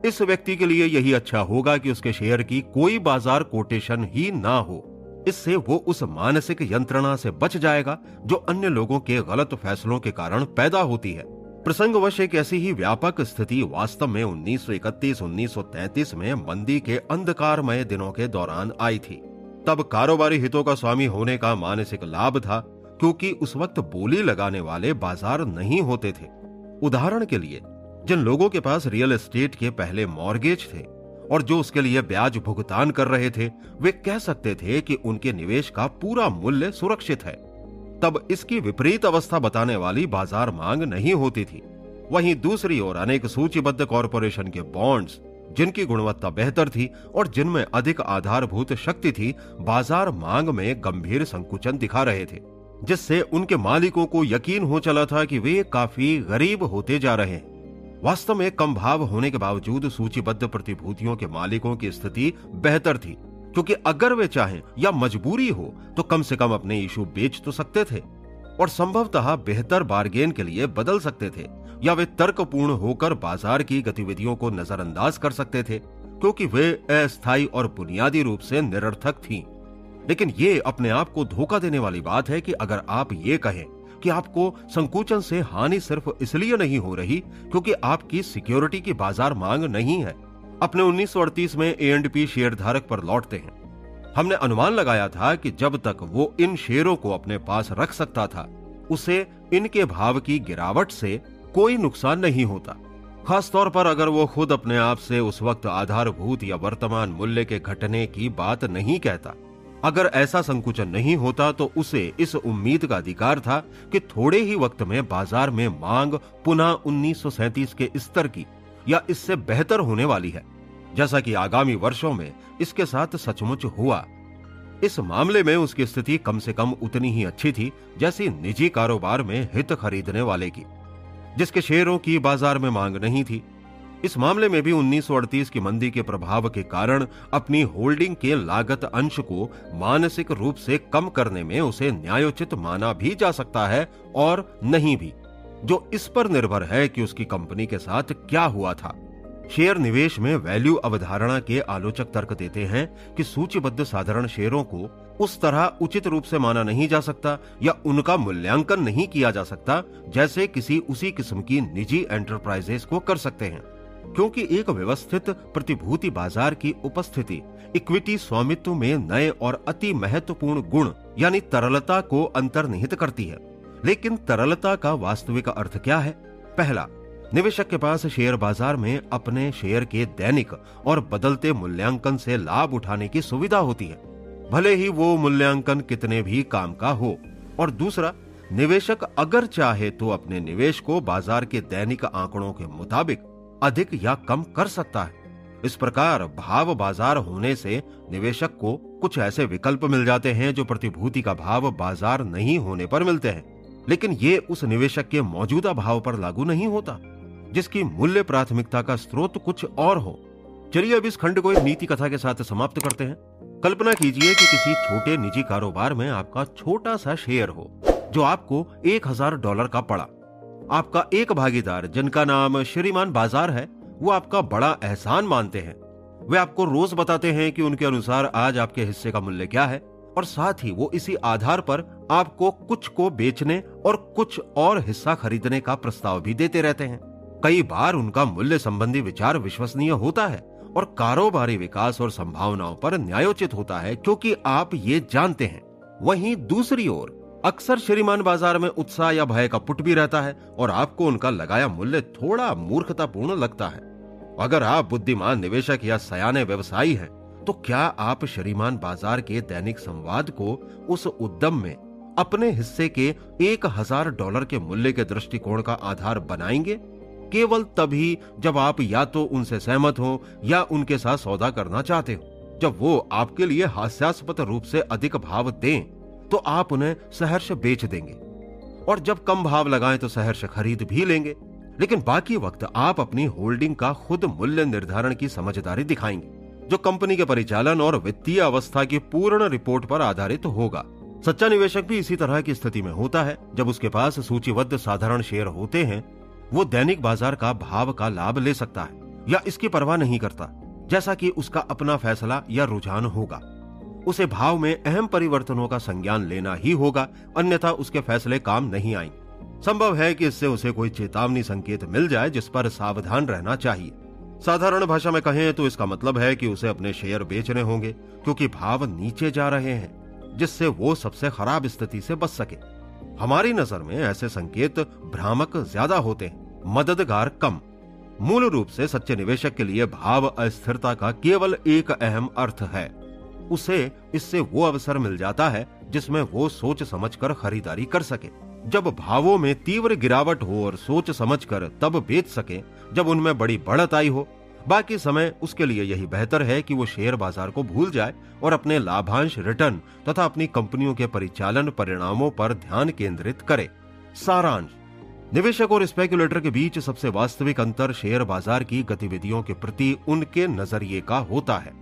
Speaker 1: इस व्यक्ति के लिए यही अच्छा होगा कि उसके शेयर की कोई बाजार कोटेशन ही ना हो। इससे वो उस मानसिक यंत्रणा से बच जाएगा जो अन्य लोगों के गलत फैसलों के कारण पैदा होती है। प्रसंगवश एक ऐसी ही व्यापक स्थिति वास्तव में 1931-1933 में मंदी के अंधकारमय दिनों के दौरान आई थी। तब कारोबारी हितों का स्वामी होने का मानसिक लाभ था, क्योंकि उस वक्त बोली लगाने वाले बाजार नहीं होते थे। उदाहरण के लिए, जिन लोगों के पास रियल एस्टेट के पहले मॉर्गेज थे और जो उसके लिए ब्याज भुगतान कर रहे थे, वे कह सकते थे कि उनके निवेश का पूरा मूल्य सुरक्षित है। तब इसकी विपरीत अवस्था बताने वाली बाजार मांग नहीं होती थी। वहीं दूसरी ओर अनेक सूचीबद्ध कॉरपोरेशन के बॉन्ड्स, जिनकी गुणवत्ता बेहतर थी और जिनमें अधिक आधारभूत शक्ति थी, बाजार मांग में गंभीर संकुचन दिखा रहे थे, जिससे उनके मालिकों को यकीन हो चला था कि वे काफी गरीब होते जा रहे हैं। वास्तव में कम भाव होने के बावजूद सूचीबद्ध प्रतिभूतियों के मालिकों की स्थिति बेहतर थी, क्योंकि अगर वे चाहें या मजबूरी हो तो कम से कम अपने इशू बेच तो सकते थे और संभवतः बेहतर बार्गेन के लिए बदल सकते थे, या वे तर्कपूर्ण होकर बाजार की गतिविधियों को नजरअंदाज कर सकते थे, क्योंकि वे अस्थायी और बुनियादी रूप से निरर्थक थीं। लेकिन ये अपने आप को धोखा देने वाली बात है कि अगर आप ये कहें कि आपको संकुचन से हानि सिर्फ इसलिए नहीं हो रही क्योंकि आपकी सिक्योरिटी की बाजार मांग नहीं है। अपने 1938 में A&P शेयर धारक पर लौटते हैं। हमने अनुमान लगाया था कि जब तक वो इन शेयरों को अपने पास रख सकता था, उसे इनके भाव की गिरावट से कोई नुकसान नहीं होता, खासतौर पर अगर वो खुद अपने आप से उस वक्त आधारभूत या वर्तमान मूल्य के घटने की बात नहीं कहता। अगर ऐसा संकुचन नहीं होता तो उसे इस उम्मीद का अधिकार था कि थोड़े ही वक्त में बाजार में मांग पुनः 1937 के स्तर की या इससे बेहतर होने वाली है, जैसा कि आगामी वर्षों में इसके साथ सचमुच हुआ। इस मामले में उसकी स्थिति कम से कम उतनी ही अच्छी थी जैसी निजी कारोबार में हित खरीदने वाले की, जिसके शेयरों की बाजार में मांग नहीं थी। इस मामले में भी 1938 की मंदी के प्रभाव के कारण अपनी होल्डिंग के लागत अंश को मानसिक रूप से कम करने में उसे न्यायोचित माना भी जा सकता है और नहीं भी, जो इस पर निर्भर है कि उसकी कंपनी के साथ क्या हुआ था। शेयर निवेश में वैल्यू अवधारणा के आलोचक तर्क देते हैं कि सूचीबद्ध साधारण शेयरों को उस तरह उचित रूप से माना नहीं जा सकता या उनका मूल्यांकन नहीं किया जा सकता जैसे किसी उसी किस्म की निजी एंटरप्राइजेस को कर सकते हैं, क्योंकि एक व्यवस्थित प्रतिभूति बाजार की उपस्थिति इक्विटी स्वामित्व में नए और अति महत्वपूर्ण गुण यानी तरलता को अंतर्निहित करती है। लेकिन तरलता का वास्तविक अर्थ क्या है? पहला, निवेशक के पास शेयर बाजार में अपने शेयर के दैनिक और बदलते मूल्यांकन से लाभ उठाने की सुविधा होती है, भले ही वो मूल्यांकन कितने भी काम का हो। और दूसरा, निवेशक अगर चाहे तो अपने निवेश को बाजार के दैनिक आंकड़ों के मुताबिक अधिक या कम कर सकता है। इस प्रकार भाव बाजार होने से निवेशक को कुछ ऐसे विकल्प मिल जाते हैं जो प्रतिभूति का भाव बाजार नहीं होने पर मिलते हैं, लेकिन ये उस निवेशक के मौजूदा भाव पर लागू नहीं होता जिसकी मूल्य प्राथमिकता का स्रोत कुछ और हो। चलिए अब इस खंड को एक नीति कथा के साथ समाप्त करते हैं। कल्पना कीजिए कि किसी छोटे निजी कारोबार में आपका छोटा सा शेयर हो जो आपको $1000 का पड़ा। आपका एक भागीदार जिनका नाम श्रीमान बाजार है, वो आपका बड़ा एहसान मानते हैं। वे आपको रोज बताते हैं कि उनके अनुसार आज आपके हिस्से का मूल्य क्या है, और साथ ही वो इसी आधार पर आपको कुछ को बेचने और कुछ और हिस्सा खरीदने का प्रस्ताव भी देते रहते हैं। कई बार उनका मूल्य संबंधी विचार विश्वसनीय होता है और कारोबारी विकास और संभावनाओं पर न्यायोचित होता है, क्योंकि आप ये जानते हैं। वहीं दूसरी ओर अक्सर श्रीमान बाजार में उत्साह या भय का पुट भी रहता है और आपको उनका लगाया मूल्य थोड़ा मूर्खतापूर्ण लगता है। अगर आप बुद्धिमान निवेशक या सयाने व्यवसायी हैं, तो क्या आप श्रीमान बाजार के दैनिक संवाद को उस उद्यम में अपने हिस्से के $1000 के मूल्य के दृष्टिकोण का आधार बनाएंगे? केवल तभी जब आप या तो उनसे सहमत हो या उनके साथ सौदा करना चाहते हो। जब वो आपके लिए हास्यास्पद रूप से अधिक भाव दें तो आप उन्हें सहर्ष बेच देंगे, और जब कम भाव लगाएं तो सहर्ष खरीद भी लेंगे। लेकिन बाकी वक्त आप अपनी होल्डिंग का खुद मूल्य निर्धारण की समझदारी दिखाएंगे, जो कंपनी के परिचालन और वित्तीय अवस्था की पूर्ण रिपोर्ट पर आधारित होगा। सच्चा निवेशक भी इसी तरह की स्थिति में होता है। जब उसके पास सूचीबद्ध साधारण शेयर होते हैं, वो दैनिक बाजार का भाव का लाभ ले सकता है या इसकी परवाह नहीं करता, जैसा कि उसका अपना फैसला या रुझान होगा। उसे भाव में अहम परिवर्तनों का संज्ञान लेना ही होगा, अन्यथा उसके फैसले काम नहीं आएंगे। संभव है कि इससे उसे कोई चेतावनी संकेत मिल जाए जिस पर सावधान रहना चाहिए। साधारण भाषा में कहें तो इसका मतलब है कि उसे अपने शेयर बेचने होंगे क्योंकि भाव नीचे जा रहे हैं, जिससे वो सबसे खराब स्थिति से बच सके। हमारी नजर में ऐसे संकेत भ्रामक ज्यादा होते हैं, मददगार कम। मूल रूप से सच्चे निवेशक के लिए भाव अस्थिरता का केवल एक अहम अर्थ है। उसे इससे वो अवसर मिल जाता है जिसमें वो सोच समझकर खरीदारी कर सके। जब भावों में तीव्र गिरावट हो और सोच समझकर तब बेच सके जब उनमें बड़ी बढ़त आई हो। बाकी समय उसके लिए यही बेहतर है कि वो शेयर बाजार को भूल जाए और अपने लाभांश रिटर्न तथा अपनी कंपनियों के परिचालन परिणामों पर ध्यान केंद्रित करे। सारांश, निवेशक और स्पेक्युलेटर के बीच सबसे वास्तविक अंतर शेयर बाजार की गतिविधियों के प्रति उनके नजरिए का होता है।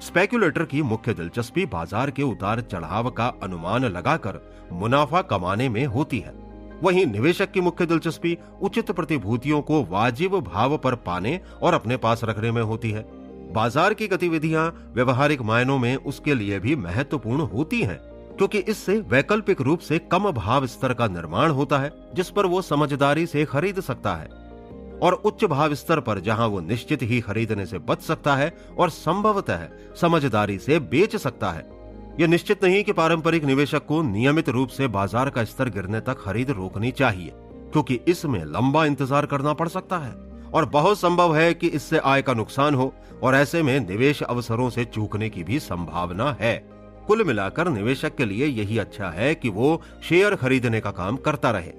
Speaker 1: स्पेक्युलेटर की मुख्य दिलचस्पी बाजार के उतार चढ़ाव का अनुमान लगाकर मुनाफा कमाने में होती है। वहीं निवेशक की मुख्य दिलचस्पी उचित प्रतिभूतियों को वाजिब भाव पर पाने और अपने पास रखने में होती है। बाजार की गतिविधियां व्यवहारिक मायनों में उसके लिए भी महत्वपूर्ण होती हैं, क्योंकि इससे वैकल्पिक रूप से कम भाव स्तर का निर्माण होता है जिस पर वो समझदारी से खरीद सकता है, और उच्च भाव स्तर पर जहां वो निश्चित ही खरीदने से बच सकता है और संभवतः समझदारी से बेच सकता है। यह निश्चित नहीं कि पारंपरिक निवेशक को नियमित रूप से बाजार का स्तर गिरने तक खरीद रोकनी चाहिए, क्योंकि इसमें लंबा इंतजार करना पड़ सकता है और बहुत संभव है कि इससे आय का नुकसान हो, और ऐसे में निवेश अवसरों से चूकने की भी संभावना है। कुल मिलाकर निवेशक के लिए यही अच्छा है कि वो शेयर खरीदने का काम करता रहे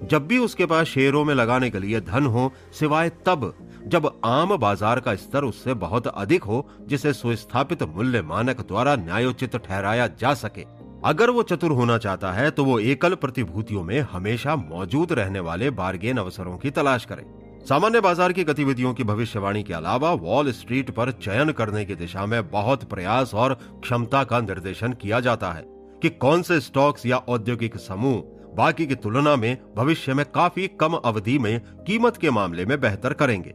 Speaker 1: जब भी उसके पास शेयरों में लगाने के लिए धन हो, सिवाय तब जब आम बाजार का स्तर उससे बहुत अधिक हो जिसे सुस्थापित मूल्य मानक द्वारा न्यायोचित ठहराया जा सके। अगर वो चतुर होना चाहता है तो वो एकल प्रतिभूतियों में हमेशा मौजूद रहने वाले बार्गेन अवसरों की तलाश करे। सामान्य बाजार की गतिविधियों की भविष्यवाणी के अलावा वॉल स्ट्रीट पर चयन करने की दिशा में बहुत प्रयास और क्षमता का निर्देशन किया जाता है कि कौन से स्टॉक्स या औद्योगिक समूह बाकी की तुलना में भविष्य में काफी कम अवधि में कीमत के मामले में बेहतर करेंगे।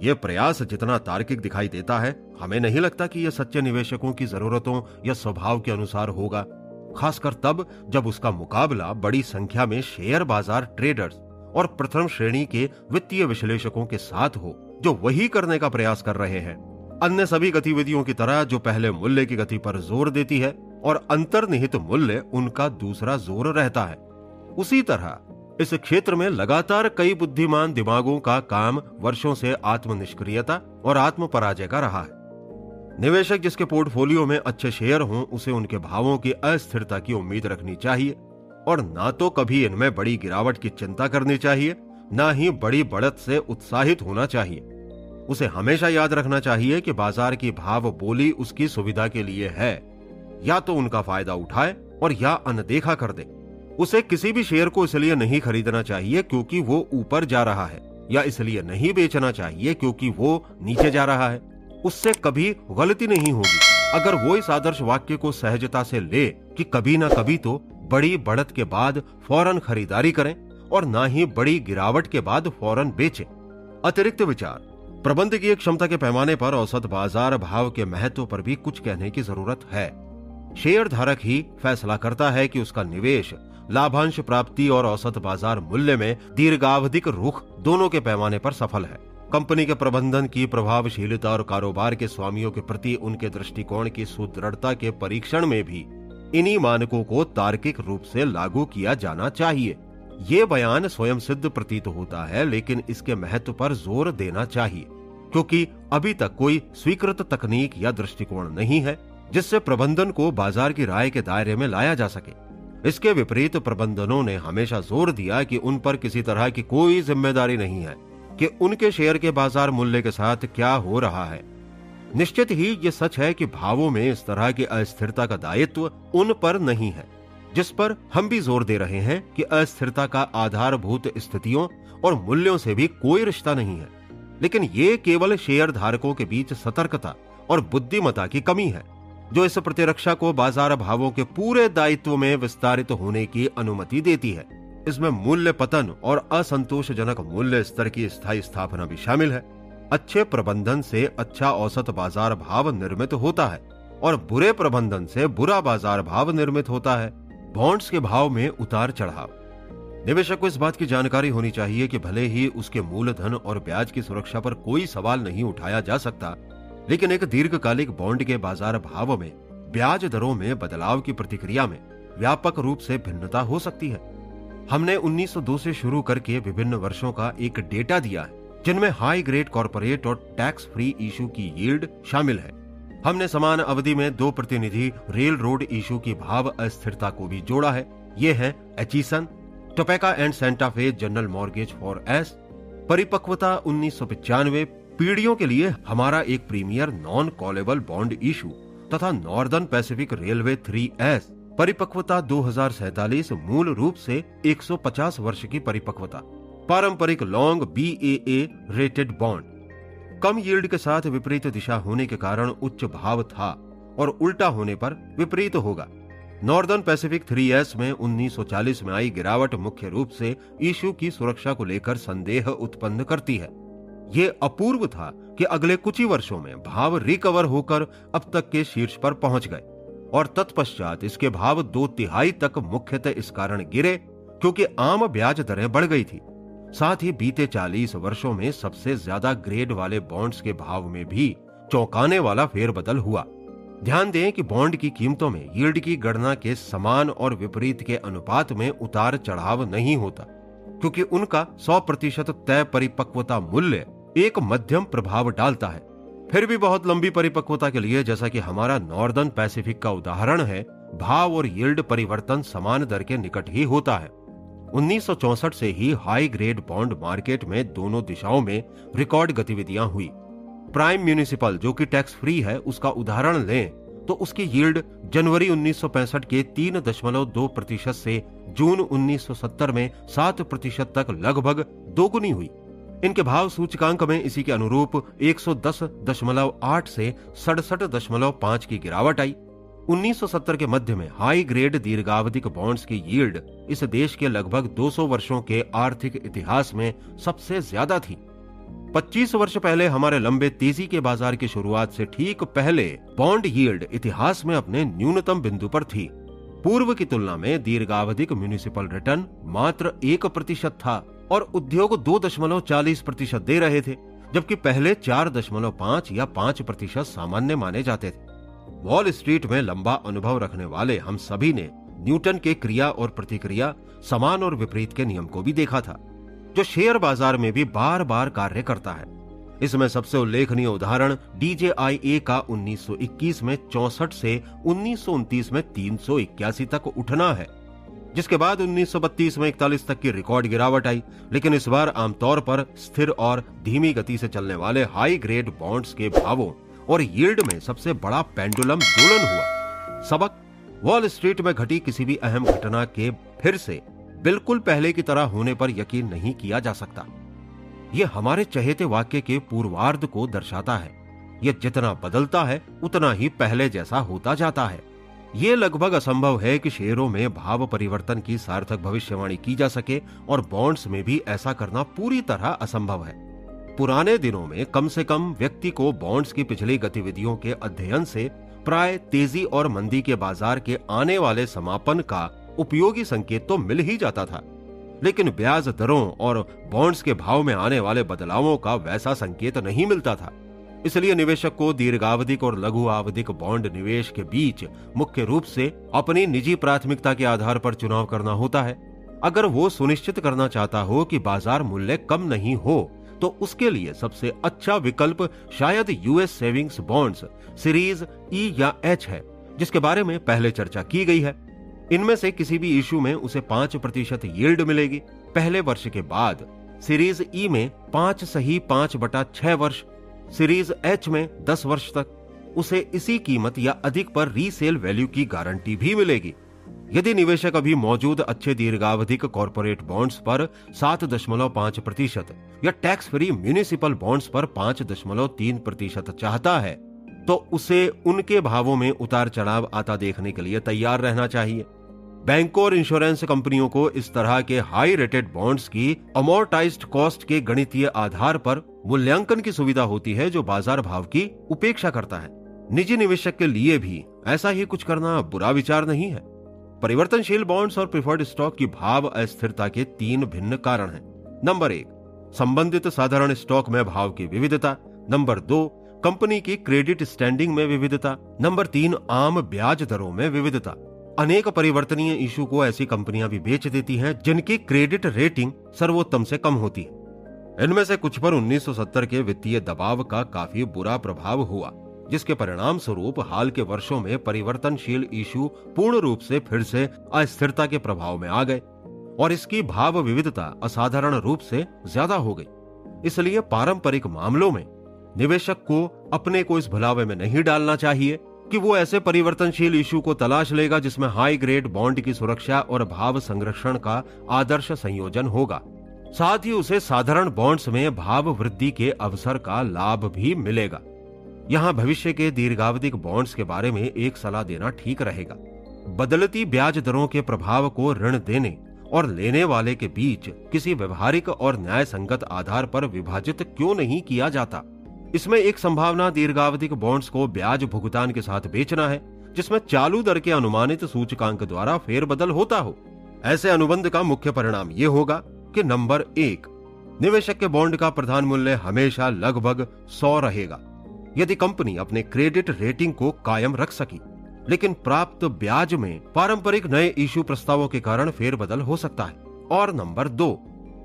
Speaker 1: ये प्रयास जितना तार्किक दिखाई देता है, हमें नहीं लगता कि यह सच्चे निवेशकों की जरूरतों या स्वभाव के अनुसार होगा, खासकर तब जब उसका मुकाबला बड़ी संख्या में शेयर बाजार ट्रेडर्स और प्रथम श्रेणी के वित्तीय विश्लेषकों के साथ हो, जो वही करने का प्रयास कर रहे हैं। अन्य सभी गतिविधियों की तरह जो पहले मूल्य की गति पर जोर देती है और अंतर्निहित मूल्य उनका दूसरा जोर रहता है, उसी तरह इस क्षेत्र में लगातार कई बुद्धिमान दिमागों का काम वर्षों से आत्मनिष्क्रियता और आत्म पराजय का रहा है। निवेशक जिसके पोर्टफोलियो में अच्छे शेयर हों, उसे उनके भावों की अस्थिरता की उम्मीद रखनी चाहिए और ना तो कभी इनमें बड़ी गिरावट की चिंता करनी चाहिए, ना ही बड़ी बढ़त से उत्साहित होना चाहिए। उसे हमेशा याद रखना चाहिए कि बाजार की भाव बोली उसकी सुविधा के लिए है, या तो उनका फायदा उठाए और या अनदेखा कर दे। उसे किसी भी शेयर को इसलिए नहीं खरीदना चाहिए क्योंकि वो ऊपर जा रहा है, या इसलिए नहीं बेचना चाहिए क्योंकि वो नीचे जा रहा है। उससे कभी गलती नहीं होगी अगर वो इस आदर्श वाक्य को सहजता से ले कि कभी ना कभी तो बड़ी बढ़त के बाद फौरन खरीदारी करें और ना ही बड़ी गिरावट के बाद फौरन बेचें। अतिरिक्त विचार, प्रबंधकीय क्षमता के पैमाने पर औसत बाजार भाव के महत्व पर भी कुछ कहने की जरूरत है। शेयर धारक ही फैसला करता है कि उसका निवेश लाभांश प्राप्ति और औसत बाजार मूल्य में दीर्घावधिक रुख दोनों के पैमाने पर सफल है। कंपनी के प्रबंधन की प्रभावशीलता और कारोबार के स्वामियों के प्रति उनके दृष्टिकोण की सुदृढ़ता के परीक्षण में भी इन्हीं मानकों को तार्किक रूप से लागू किया जाना चाहिए। ये बयान स्वयं सिद्ध प्रतीत होता है, लेकिन इसके महत्व पर जोर देना चाहिए क्योंकि अभी तक कोई स्वीकृत तकनीक या दृष्टिकोण नहीं है जिससे प्रबंधन को बाजार की राय के दायरे में लाया जा सके। इसके विपरीत प्रबंधनों ने हमेशा जोर दिया कि उन पर किसी तरह की कोई जिम्मेदारी नहीं है कि उनके शेयर के बाजार मूल्य के साथ क्या हो रहा है। निश्चित ही ये सच है कि भावों में इस तरह की अस्थिरता का दायित्व उन पर नहीं है, जिस पर हम भी जोर दे रहे हैं कि अस्थिरता का आधारभूत स्थितियों और मूल्यों से भी कोई रिश्ता नहीं है, लेकिन ये केवल शेयर धारकों के बीच सतर्कता और बुद्धिमत्ता की कमी है जो इस प्रतिरक्षा को बाजार भावों के पूरे दायित्व में विस्तारित होने की अनुमति देती है। इसमें मूल्य पतन और असंतोषजनक मूल्य स्तर की स्थायी स्थापना भी शामिल है। अच्छे प्रबंधन से अच्छा औसत बाजार भाव निर्मित होता है और बुरे प्रबंधन से बुरा बाजार भाव निर्मित होता है। बॉन्ड्स के भाव में उतार चढ़ाव, निवेशक को इस बात की जानकारी होनी चाहिए कि भले ही उसके मूलधन और ब्याज की सुरक्षा पर कोई सवाल नहीं उठाया जा सकता, लेकिन एक दीर्घकालिक बॉन्ड के बाजार भाव में ब्याज दरों में बदलाव की प्रतिक्रिया में व्यापक रूप से भिन्नता हो सकती है। हमने 1902 से शुरू करके विभिन्न वर्षों का एक डेटा दिया है जिनमें हाई ग्रेड कॉर्पोरेट और टैक्स फ्री इशू की यील्ड शामिल है। हमने समान अवधि में 2 प्रतिनिधि रेल रोड इशू की भाव अस्थिरता को भी जोड़ा है। ये है Atchison, Topeka and Santa Fe general mortgage four S. परिपक्वता 1995 पीढ़ियों के लिए हमारा एक premier non callable bond issue तथा नॉर्दर्न पैसिफिक रेलवे 3S। परिपक्वता 2047 मूल रूप से 150 वर्ष की परिपक्वता। पारंपरिक लॉन्ग BAA रेटेड बॉन्ड कम यील्ड के साथ विपरीत दिशा होने के कारण उच्च भाव था और उल्टा होने पर विपरीत होगा। नॉर्दर्न पैसिफिक 3S में 1940 में आई गिरावट मुख्य रूप से इशू की सुरक्षा को लेकर संदेह उत्पन्न करती है। ये अपूर्व था कि अगले कुछ ही वर्षों में भाव रिकवर होकर अब तक के शीर्ष पर पहुंच गए और तत्पश्चात इसके भाव 2/3 तक मुख्यतः इस कारण गिरे क्योंकि आम ब्याज दरें बढ़ गई थी। साथ ही बीते 40 वर्षों में सबसे ज्यादा ग्रेड वाले बॉन्ड्स के भाव में भी चौंकाने वाला फेरबदल हुआ। ध्यान दें कि बॉन्ड की कीमतों में यील्ड की गणना के समान और विपरीत के अनुपात में उतार चढ़ाव नहीं होता क्योंकि उनका 100% तय परिपक्वता मूल्य एक मध्यम प्रभाव डालता है। फिर भी बहुत लंबी परिपक्वता के लिए, जैसा कि हमारा नॉर्दर्न पैसिफिक का उदाहरण है, भाव और यील्ड परिवर्तन समान दर के निकट ही होता है। 1964 से ही हाई ग्रेड बॉन्ड मार्केट में दोनों दिशाओं में रिकॉर्ड गतिविधियां हुई। प्राइम म्यूनिसिपल जो कि टैक्स फ्री है, उसका उदाहरण लें तो उसकी यील्ड जनवरी 1965 के 3.2% से जून 1970 में 7% तक लगभग दोगुनी हुई। इनके भाव सूचकांक में इसी के अनुरूप 110.8 से 67.5 की गिरावट आई। 1970 के मध्य में हाई ग्रेड दीर्घावधिक बॉन्ड्स की यील्ड इस देश के लगभग 200 वर्षों के आर्थिक इतिहास में सबसे ज्यादा थी। 25 वर्ष पहले हमारे लंबे तेजी के बाजार की शुरुआत से ठीक पहले बॉन्ड यील्ड इतिहास में अपने न्यूनतम बिंदु पर थी। पूर्व की तुलना में दीर्घावधिक म्युनिसिपल रिटर्न मात्र 1% था और उद्योग 2.40% दे रहे थे, जबकि पहले 4.5 या 5% सामान्य माने जाते थे। वॉल स्ट्रीट में लंबा अनुभव रखने वाले हम सभी ने न्यूटन के क्रिया और प्रतिक्रिया, समान और विपरीत के नियम को भी देखा था, जो शेयर बाजार में भी बार बार कार्य करता है। इसमें सबसे उल्लेखनीय उदाहरण DJIA का 1921 में 64 से 1929 में 381 तक उठना है, जिसके बाद 1932 में 41 तक की रिकॉर्ड गिरावट आई। लेकिन इस बार आमतौर पर स्थिर और धीमी गति से चलने वाले हाई ग्रेड बॉन्ड्स के भावों और यील्ड में सबसे बड़ा पेंडुलम दोलन हुआ। सबक: वॉल स्ट्रीट में घटी किसी भी अहम घटना के फिर से बिल्कुल पहले की तरह होने पर यकीन नहीं किया जा सकता। यह हमारे चहेते वाक्य के पूर्वार्ध को दर्शाता है। यह जितना बदलता है उतना ही पहले जैसा होता जाता है। यह लगभग असंभव है कि शेयरों में भाव परिवर्तन की सार्थक भविष्यवाणी की जा सके और बॉन्ड्स में भी ऐसा करना पूरी तरह असंभव है। पुराने दिनों में कम से कम व्यक्ति को बॉन्ड्स की पिछली गतिविधियों के अध्ययन से प्राय तेजी और मंदी के बाजार के आने वाले समापन का उपयोगी संकेत तो मिल ही जाता था, लेकिन ब्याज दरों और बॉन्ड्स के भाव में आने वाले बदलावों का वैसा संकेत नहीं मिलता था। इसलिए निवेशक को दीर्घावधिक और लघु आवधिक बॉन्ड निवेश के बीच मुख्य रूप से अपनी निजी प्राथमिकता के आधार पर चुनाव करना होता है। अगर वो सुनिश्चित करना चाहता हो कि बाजार मूल्य कम नहीं हो, तो उसके लिए सबसे अच्छा विकल्प शायद US savings bonds series E या H है, जिसके बारे में पहले चर्चा की गई है। इनमें से किसी भी इशू में उसे 5% यील्ड मिलेगी पहले वर्ष के बाद। सीरीज E में 5/6 वर्ष, सीरीज H में 10 वर्ष तक उसे इसी कीमत या अधिक पर रीसेल वैल्यू की गारंटी भी मिलेगी। यदि निवेशक अभी मौजूद अच्छे दीर्घावधिक कॉर्पोरेट बॉन्ड्स पर 7.5% या टैक्स फ्री म्युनिसिपल बॉन्ड्स पर 5.3% चाहता है, तो उसे उनके भावों में उतार चढ़ाव आता देखने के लिए तैयार रहना चाहिए। बैंकों और इंश्योरेंस कंपनियों को इस तरह के हाई रेटेड बॉन्ड्स की अमोर्टाइज्ड कॉस्ट के गणितीय आधार पर मूल्यांकन की सुविधा होती है, जो बाजार भाव की उपेक्षा करता है। निजी निवेशक के लिए भी ऐसा ही कुछ करना बुरा विचार नहीं है। परिवर्तनशील बॉन्ड्स और प्रिफर्ड स्टॉक की भाव अस्थिरता के 3 भिन्न कारण हैं। नंबर 1, संबंधित साधारण स्टॉक में भाव की विविधता। नंबर 2, कंपनी की क्रेडिट स्टैंडिंग में विविधता। नंबर 3, आम ब्याज दरों में विविधता। अनेक परिवर्तनीय इशू को ऐसी कंपनियां भी बेच देती हैं जिनकी क्रेडिट रेटिंग सर्वोत्तम से कम होती है। इनमें से कुछ पर 1970 के वित्तीय दबाव का काफी बुरा प्रभाव हुआ, जिसके परिणाम स्वरूप हाल के वर्षों में परिवर्तनशील इशू पूर्ण रूप से फिर से अस्थिरता के प्रभाव में आ गए और इसकी भाव विविधता असाधारण रूप से ज्यादा हो गई। इसलिए पारंपरिक मामलों में निवेशक को अपने को इस भुलावे में नहीं डालना चाहिए कि वो ऐसे परिवर्तनशील इशू को तलाश लेगा जिसमें हाई ग्रेड बॉन्ड की सुरक्षा और भाव संरक्षण का आदर्श संयोजन होगा। साथ ही उसे साधारण बॉन्ड्स में भाव वृद्धि के अवसर का लाभ भी मिलेगा। यहाँ भविष्य के दीर्घावधिक बॉन्ड्स के बारे में एक सलाह देना ठीक रहेगा। बदलती ब्याज दरों के प्रभाव को ऋण देने और लेने वाले के बीच किसी व्यवहारिक और न्याय संगत आधार पर विभाजित क्यों नहीं किया जाता। इसमें एक संभावना दीर्घावधिक बॉन्ड्स को ब्याज भुगतान के साथ बेचना है, जिसमें चालू दर के अनुमानित सूचकांक द्वारा फेरबदल होता हो। ऐसे अनुबंध का मुख्य परिणाम ये होगा कि नंबर 1, निवेशक के बॉन्ड का प्रधान मूल्य हमेशा लगभग 100 रहेगा यदि कंपनी अपने क्रेडिट रेटिंग को कायम रख सकी, लेकिन प्राप्त ब्याज में पारंपरिक नए इशू प्रस्तावों के कारण फेरबदल हो सकता है। और नंबर 2,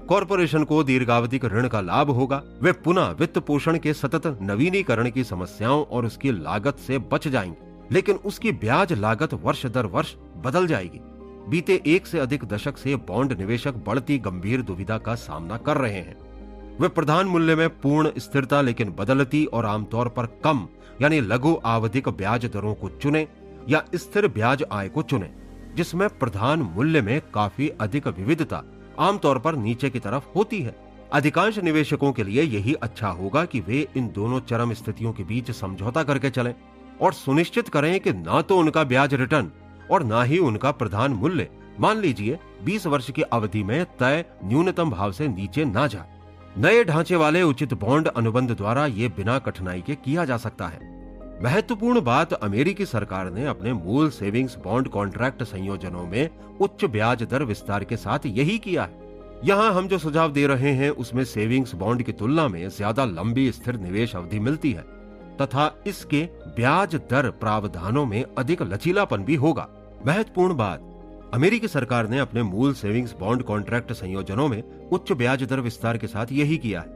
Speaker 1: कॉरपोरेशन को दीर्घावधिक ऋण का लाभ होगा। वे पुनः वित्त पोषण के सतत नवीनीकरण की समस्याओं और उसकी लागत से बच जाएंगे, लेकिन उसकी ब्याज लागत वर्ष दर वर्ष बदल जाएगी। बीते 1 से अधिक दशक से बॉन्ड निवेशक बढ़ती गंभीर दुविधा का सामना कर रहे हैं। वे प्रधान मूल्य में पूर्ण स्थिरता लेकिन बदलती और आमतौर पर कम यानी लघु आवधिक ब्याज दरों को चुने या स्थिर ब्याज आय को चुने, जिसमें प्रधान मूल्य में काफी अधिक विविधता आमतौर पर नीचे की तरफ होती है। अधिकांश निवेशकों के लिए यही अच्छा होगा कि वे इन दोनों चरम स्थितियों के बीच समझौता करके चलें और सुनिश्चित करें कि ना तो उनका ब्याज रिटर्न और ना ही उनका प्रधान मूल्य मान लीजिए 20 वर्ष की अवधि में तय न्यूनतम भाव से नीचे ना जाए। नए ढांचे वाले उचित बॉन्ड अनुबंध द्वारा ये बिना कठिनाई के किया जा सकता है। महत्वपूर्ण बात, अमेरिकी सरकार ने अपने मूल सेविंग्स बॉन्ड कॉन्ट्रैक्ट संयोजनों में उच्च ब्याज दर विस्तार के साथ यही किया है। यहाँ हम जो सुझाव दे रहे हैं उसमें सेविंग्स बॉन्ड की तुलना में ज्यादा लंबी स्थिर निवेश अवधि मिलती है तथा इसके ब्याज दर प्रावधानों में अधिक लचीलापन भी होगा। महत्वपूर्ण बात, अमेरिकी सरकार ने अपने मूल सेविंग्स बॉन्ड कॉन्ट्रैक्ट संयोजनों में उच्च ब्याज दर विस्तार के साथ यही किया है।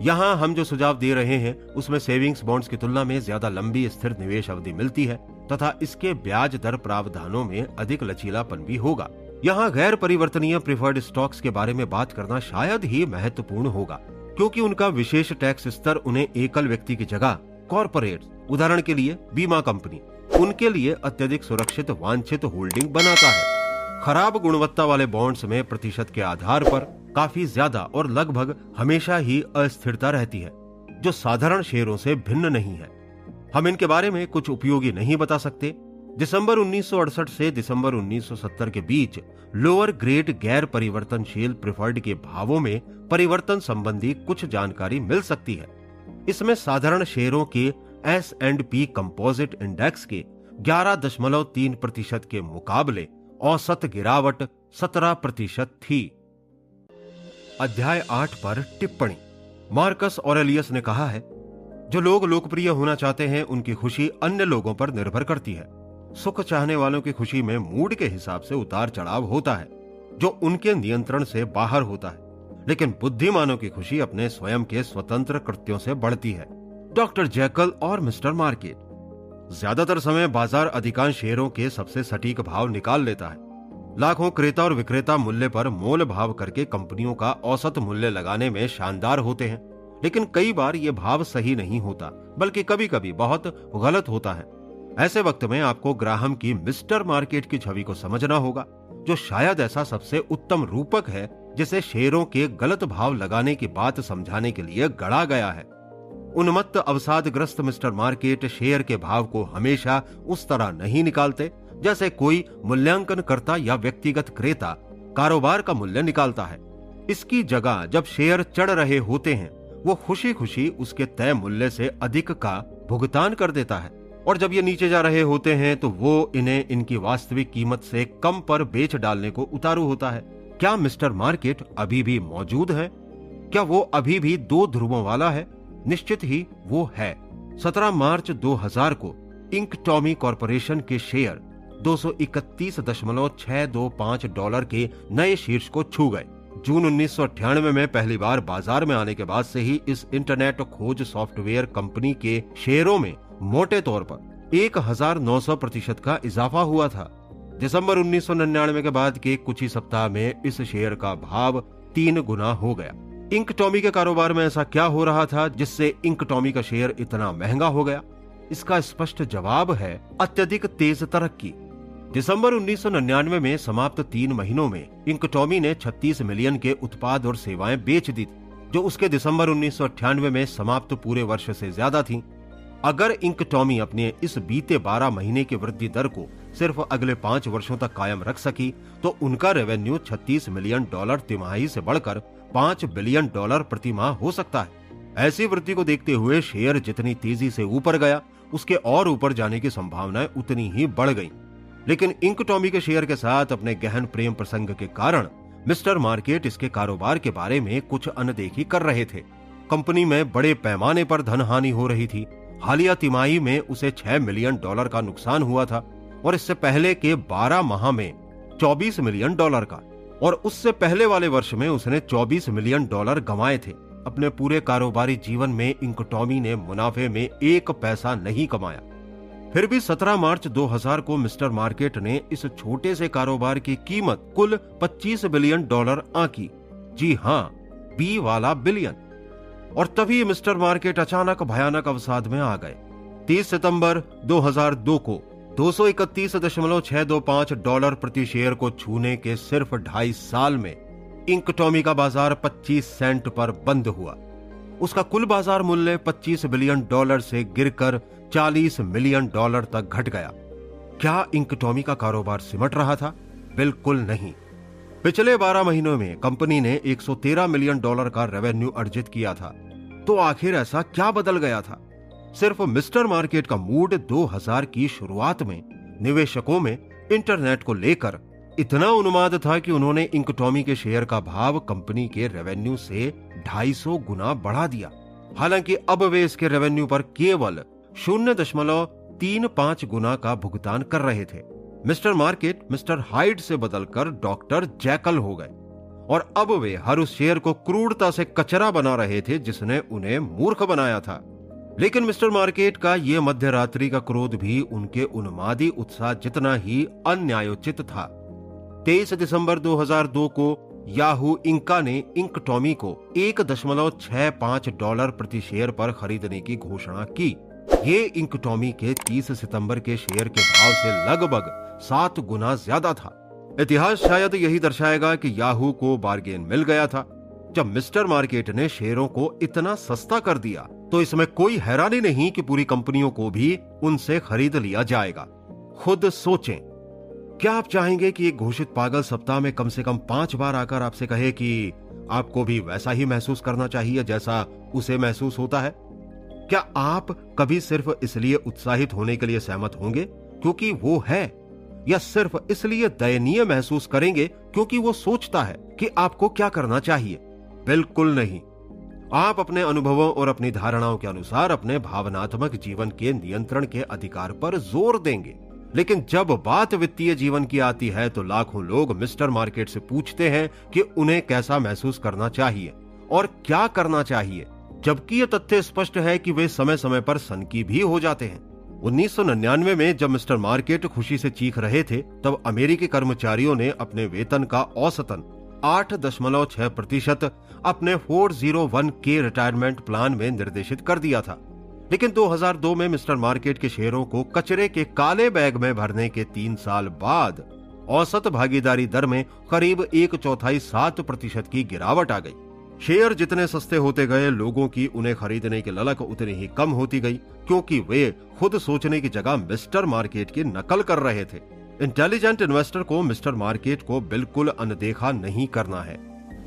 Speaker 1: यहाँ हम जो सुझाव दे रहे हैं उसमें सेविंग्स बॉन्ड्स की तुलना में ज्यादा लंबी स्थिर निवेश अवधि मिलती है तथा इसके ब्याज दर प्रावधानों में अधिक लचीलापन भी होगा। यहाँ गैर परिवर्तनीय प्रिफर्ड स्टॉक्स के बारे में बात करना शायद ही महत्वपूर्ण होगा, क्योंकि उनका विशेष टैक्स स्तर उन्हें एकल व्यक्ति की जगह कॉर्पोरेट, उदाहरण के लिए बीमा कंपनी, उनके लिए अत्यधिक सुरक्षित वांछित होल्डिंग बनाता है। खराब गुणवत्ता वाले बॉन्ड्स में प्रतिशत के आधार पर काफी ज्यादा और लगभग हमेशा ही अस्थिरता रहती है, जो साधारण शेयरों से भिन्न नहीं है। हम इनके बारे में कुछ उपयोगी नहीं बता सकते। दिसंबर 1968 से दिसंबर 1970 के बीच लोअर ग्रेड गैर परिवर्तनशील प्रिफर्ड के भावों में परिवर्तन संबंधी कुछ जानकारी मिल सकती है। इसमें साधारण शेयरों के S&P कंपोजिट इंडेक्स के 11.3% के मुकाबले औसत गिरावट 17% थी। अध्याय 8 पर टिप्पणी। मार्कस ऑरेलियस ने कहा है, जो लोग लोकप्रिय होना चाहते हैं उनकी खुशी अन्य लोगों पर निर्भर करती है। सुख चाहने वालों की खुशी में मूड के हिसाब से उतार चढ़ाव होता है, जो उनके नियंत्रण से बाहर होता है, लेकिन बुद्धिमानों की खुशी अपने स्वयं के स्वतंत्र कृत्यों से बढ़ती है। डॉक्टर जैकल और मिस्टर मार्केट। ज्यादातर समय बाजार अधिकांश शेयरों के सबसे सटीक भाव निकाल लेता है। लाखों क्रेता और विक्रेता मूल्य पर मोल भाव करके कंपनियों का औसत मूल्य लगाने में शानदार होते हैं, लेकिन कई बार ये भाव सही नहीं होता, बल्कि कभी कभी बहुत गलत होता है। ऐसे वक्त में आपको ग्राहम की मिस्टर मार्केट की छवि को समझना होगा, जो शायद ऐसा सबसे उत्तम रूपक है जिसे शेयरों के गलत भाव लगाने की बात समझाने के लिए गढ़ा गया है। उन्मत्त अवसादग्रस्त मिस्टर मार्केट शेयर के भाव को हमेशा उस तरह नहीं निकालते जैसे कोई मूल्यांकनकर्ता या व्यक्तिगत क्रेता कारोबार का मूल्य निकालता है। इसकी जगह जब शेयर चढ़ रहे होते हैं, वो खुशी खुशी उसके तय मूल्य से अधिक का भुगतान कर देता है, और जब ये नीचे जा रहे होते हैं तो वो इन्हें इनकी वास्तविक कीमत से कम पर बेच डालने को उतारू होता है। क्या मिस्टर मार्केट अभी भी मौजूद है? क्या वो अभी भी दो ध्रुवों वाला है? निश्चित ही वो है। 17 मार्च 2000 को इंक टॉमी कॉरपोरेशन के शेयर $231.625 के नए शीर्ष को छू गए। जून 1998 में पहली बार बाजार में आने के बाद से ही इस इंटरनेट खोज सॉफ्टवेयर कंपनी के शेयरों में मोटे तौर पर 1900% का इजाफा हुआ था। दिसंबर 1999 के बाद के कुछ ही सप्ताह में इस शेयर का भाव 3 गुना हो गया। इंक टॉमी के कारोबार में ऐसा क्या हो रहा था जिससे इंक टॉमी का शेयर इतना महंगा हो गया? इसका स्पष्ट जवाब है अत्यधिक तेज तरक्की। दिसंबर 1999 में समाप्त 3 महीनों में इंक टॉमी ने 36 मिलियन के उत्पाद और सेवाएं बेच दी, जो उसके दिसंबर 1998 में समाप्त पूरे वर्ष से ज्यादा थी। अगर इंक टॉमी अपने इस बीते 12 महीने की वृद्धि दर को सिर्फ अगले 5 वर्षों तक कायम रख सकी तो उनका रेवेन्यू $36 मिलियन तिमाही से बढ़कर $5 बिलियन प्रति माह हो सकता है। ऐसी वृद्धि को देखते हुए शेयर जितनी तेजी से ऊपर गया, उसके और ऊपर जाने की संभावनाएं उतनी ही बढ़ गईं। लेकिन इंक टॉमी के शेयर के साथ अपने गहन प्रेम प्रसंग के कारण मिस्टर मार्केट इसके कारोबार के बारे में कुछ अनदेखी कर रहे थे। कंपनी में बड़े पैमाने पर धन हानि हो रही थी। हालिया तिमाही में उसे $6 मिलियन का नुकसान हुआ था, और इससे पहले के 12 माह में $24 मिलियन का, और उससे पहले वाले वर्ष में उसने $24 मिलियन गंवाए थे। अपने पूरे कारोबारी जीवन में इंक टॉमी ने मुनाफे में 1 पैसा नहीं कमाया। फिर भी 17 मार्च 2000 को मिस्टर मार्केट ने इस छोटे से कारोबार की कीमत कुल $25 बिलियन आंकी। जी हाँ, बी वाला बिलियन। और तभी मिस्टर मार्केट अचानक भयानक अवसाद में आ गए। 30 सितंबर 2002 को $231.625 प्रति शेयर को छूने के सिर्फ 2.5 साल में इंक टॉमी का बाजार 25 सेंट पर बंद हुआ। उसका कुल बाजार मूल्य $25 बिलियन से गिरकर $40 मिलियन तक घट गया। क्या इंक टॉमी का कारोबार सिमट रहा था? बिल्कुल नहीं। पिछले 12 महीनों में कंपनी ने $113 मिलियन का रेवेन्यू अर्जित किया था। तो आखिर ऐसा क्या बदल गया था? सिर्फ मिस्टर मार्केट का मूड 2000 की शुरुआत में निवेशकों में इंटरनेट को लेकर इतना उन्माद था कि उन्होंने इंकटॉमी के शेयर का भाव कंपनी के रेवेन्यू से 250 गुना बढ़ा दिया। हालांकि अब वे इसके रेवेन्यू पर केवल 0.35 गुना का भुगतान कर रहे थे। मिस्टर मार्केट मिस्टर हाइड से बदलकर डॉक्टर जैकल हो गए और अब वे हर उस शेयर को क्रूरता से कचरा बना रहे थे जिसने उन्हें मूर्ख बनाया था। लेकिन मिस्टर मार्केट का यह मध्य रात्रि का क्रोध भी उनके उन्मादी उत्साह जितना ही अन्यायोचित था। 23 दिसंबर 2002 को याहू इंका ने इंकटॉमी को $1.65 प्रति शेयर पर खरीदने की घोषणा की। ये इंकटॉमी के 30 सितंबर के शेयर के भाव से लगभग 7 गुना ज्यादा था। इतिहास शायद यही दर्शाएगा कि याहू को बार्गेन मिल गया था। जब मिस्टर मार्केट ने शेयरों को इतना सस्ता कर दिया तो इसमें कोई हैरानी नहीं कि पूरी कंपनियों को भी उनसे खरीद लिया जाएगा। खुद सोचें, क्या आप चाहेंगे कि एक घोषित पागल सप्ताह में कम से कम 5 बार आकर आपसे कहे कि आपको भी वैसा ही महसूस करना चाहिए जैसा उसे महसूस होता है? क्या आप कभी सिर्फ इसलिए उत्साहित होने के लिए सहमत होंगे क्योंकि वो है, या सिर्फ इसलिए दयनीय महसूस करेंगे क्योंकि वो सोचता है कि आपको क्या करना चाहिए? बिल्कुल नहीं। आप अपने अनुभवों और अपनी धारणाओं के अनुसार अपने भावनात्मक जीवन के नियंत्रण के अधिकार पर जोर देंगे। लेकिन जब बात वित्तीय जीवन की आती है तो लाखों लोग मिस्टर मार्केट से पूछते हैं कि उन्हें कैसा महसूस करना चाहिए और क्या करना चाहिए, जबकि यह तथ्य स्पष्ट है कि वे समय समय पर सनकी भी हो जाते हैं। 1999 में जब मिस्टर मार्केट खुशी से चीख रहे थे तब अमेरिकी कर्मचारियों ने अपने वेतन का औसतन 8.6% अपने 401k रिटायरमेंट प्लान में निर्देशित कर दिया था। लेकिन 2002 में मिस्टर मार्केट के शेयरों को कचरे के काले बैग में भरने के 3 साल बाद औसत भागीदारी दर में करीब 1/4 7% की गिरावट आ गई। शेयर जितने सस्ते होते गए, लोगों की उन्हें खरीदने की ललक उतनी ही कम होती गई, क्योंकि वे खुद सोचने की जगह मिस्टर मार्केट की नकल कर रहे थे। इंटेलिजेंट इन्वेस्टर को मिस्टर मार्केट को बिल्कुल अनदेखा नहीं करना है।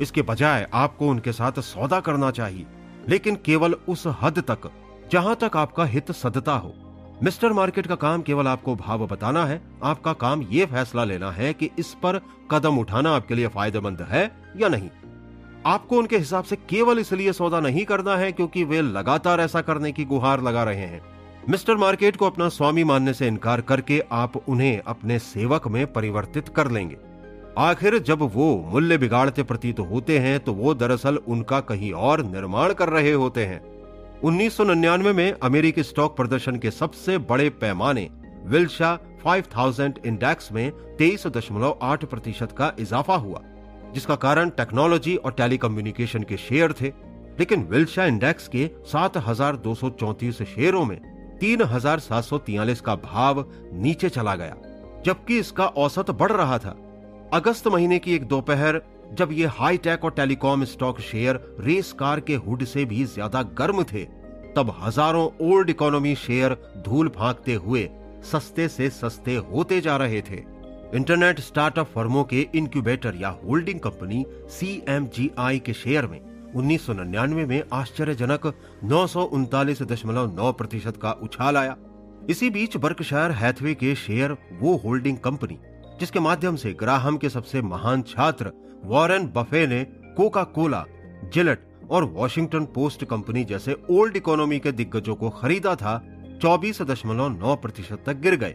Speaker 1: इसके बजाय आपको उनके साथ सौदा करना चाहिए, लेकिन केवल उस हद तक जहां तक आपका हित सदता हो। मिस्टर मार्केट का काम केवल आपको भाव बताना है। आपका काम यह फैसला लेना है कि इस पर कदम उठाना आपके लिए फायदेमंद है या नहीं। आपको उनके हिसाब से केवल इसलिए सौदा नहीं करना है क्योंकि वे लगातार ऐसा करने की गुहार लगा रहे हैं। मिस्टर मार्केट को अपना स्वामी मानने से इनकार करके आप उन्हें अपने सेवक में परिवर्तित कर लेंगे। आखिर जब वो मूल्य बिगाड़ते प्रतीत होते हैं तो वो दरअसल उनका कहीं और निर्माण कर रहे होते हैं। 1999 में अमेरिकी स्टॉक प्रदर्शन के सबसे बड़े पैमाने विल्शा 5000 इंडेक्स में 23.8% का इजाफा हुआ, जिसका कारण टेक्नोलॉजी और टेलीकम्युनिकेशन के शेयर थे। लेकिन विल्शा इंडेक्स के 7234 शेयरों में 3743 का भाव नीचे चला गया, जबकि इसका औसत बढ़ रहा था। अगस्त महीने की एक दोपहर जब ये हाईटेक और telecom stock share race car के हुड से भी ज्यादा गर्म थे, तब हजारों ओल्ड इकोनॉमी शेयर धूल फांकते हुए सस्ते से सस्ते होते जा रहे थे। इंटरनेट स्टार्टअप फर्मों के इंक्यूबेटर या होल्डिंग कंपनी CMGI के शेयर में 1999 में आश्चर्यजनक 939.9% का उछाल आया। इसी बीच बर्कशायर हैथवे के शेयर, वो होल्डिंग कंपनी जिसके माध्यम से ग्राहम के सबसे महान छात्र वॉरेन बफे ने कोका कोला, जिलेट और वॉशिंगटन पोस्ट कंपनी जैसे ओल्ड इकोनॉमी के दिग्गजों को खरीदा था, 24.9% तक गिर गए।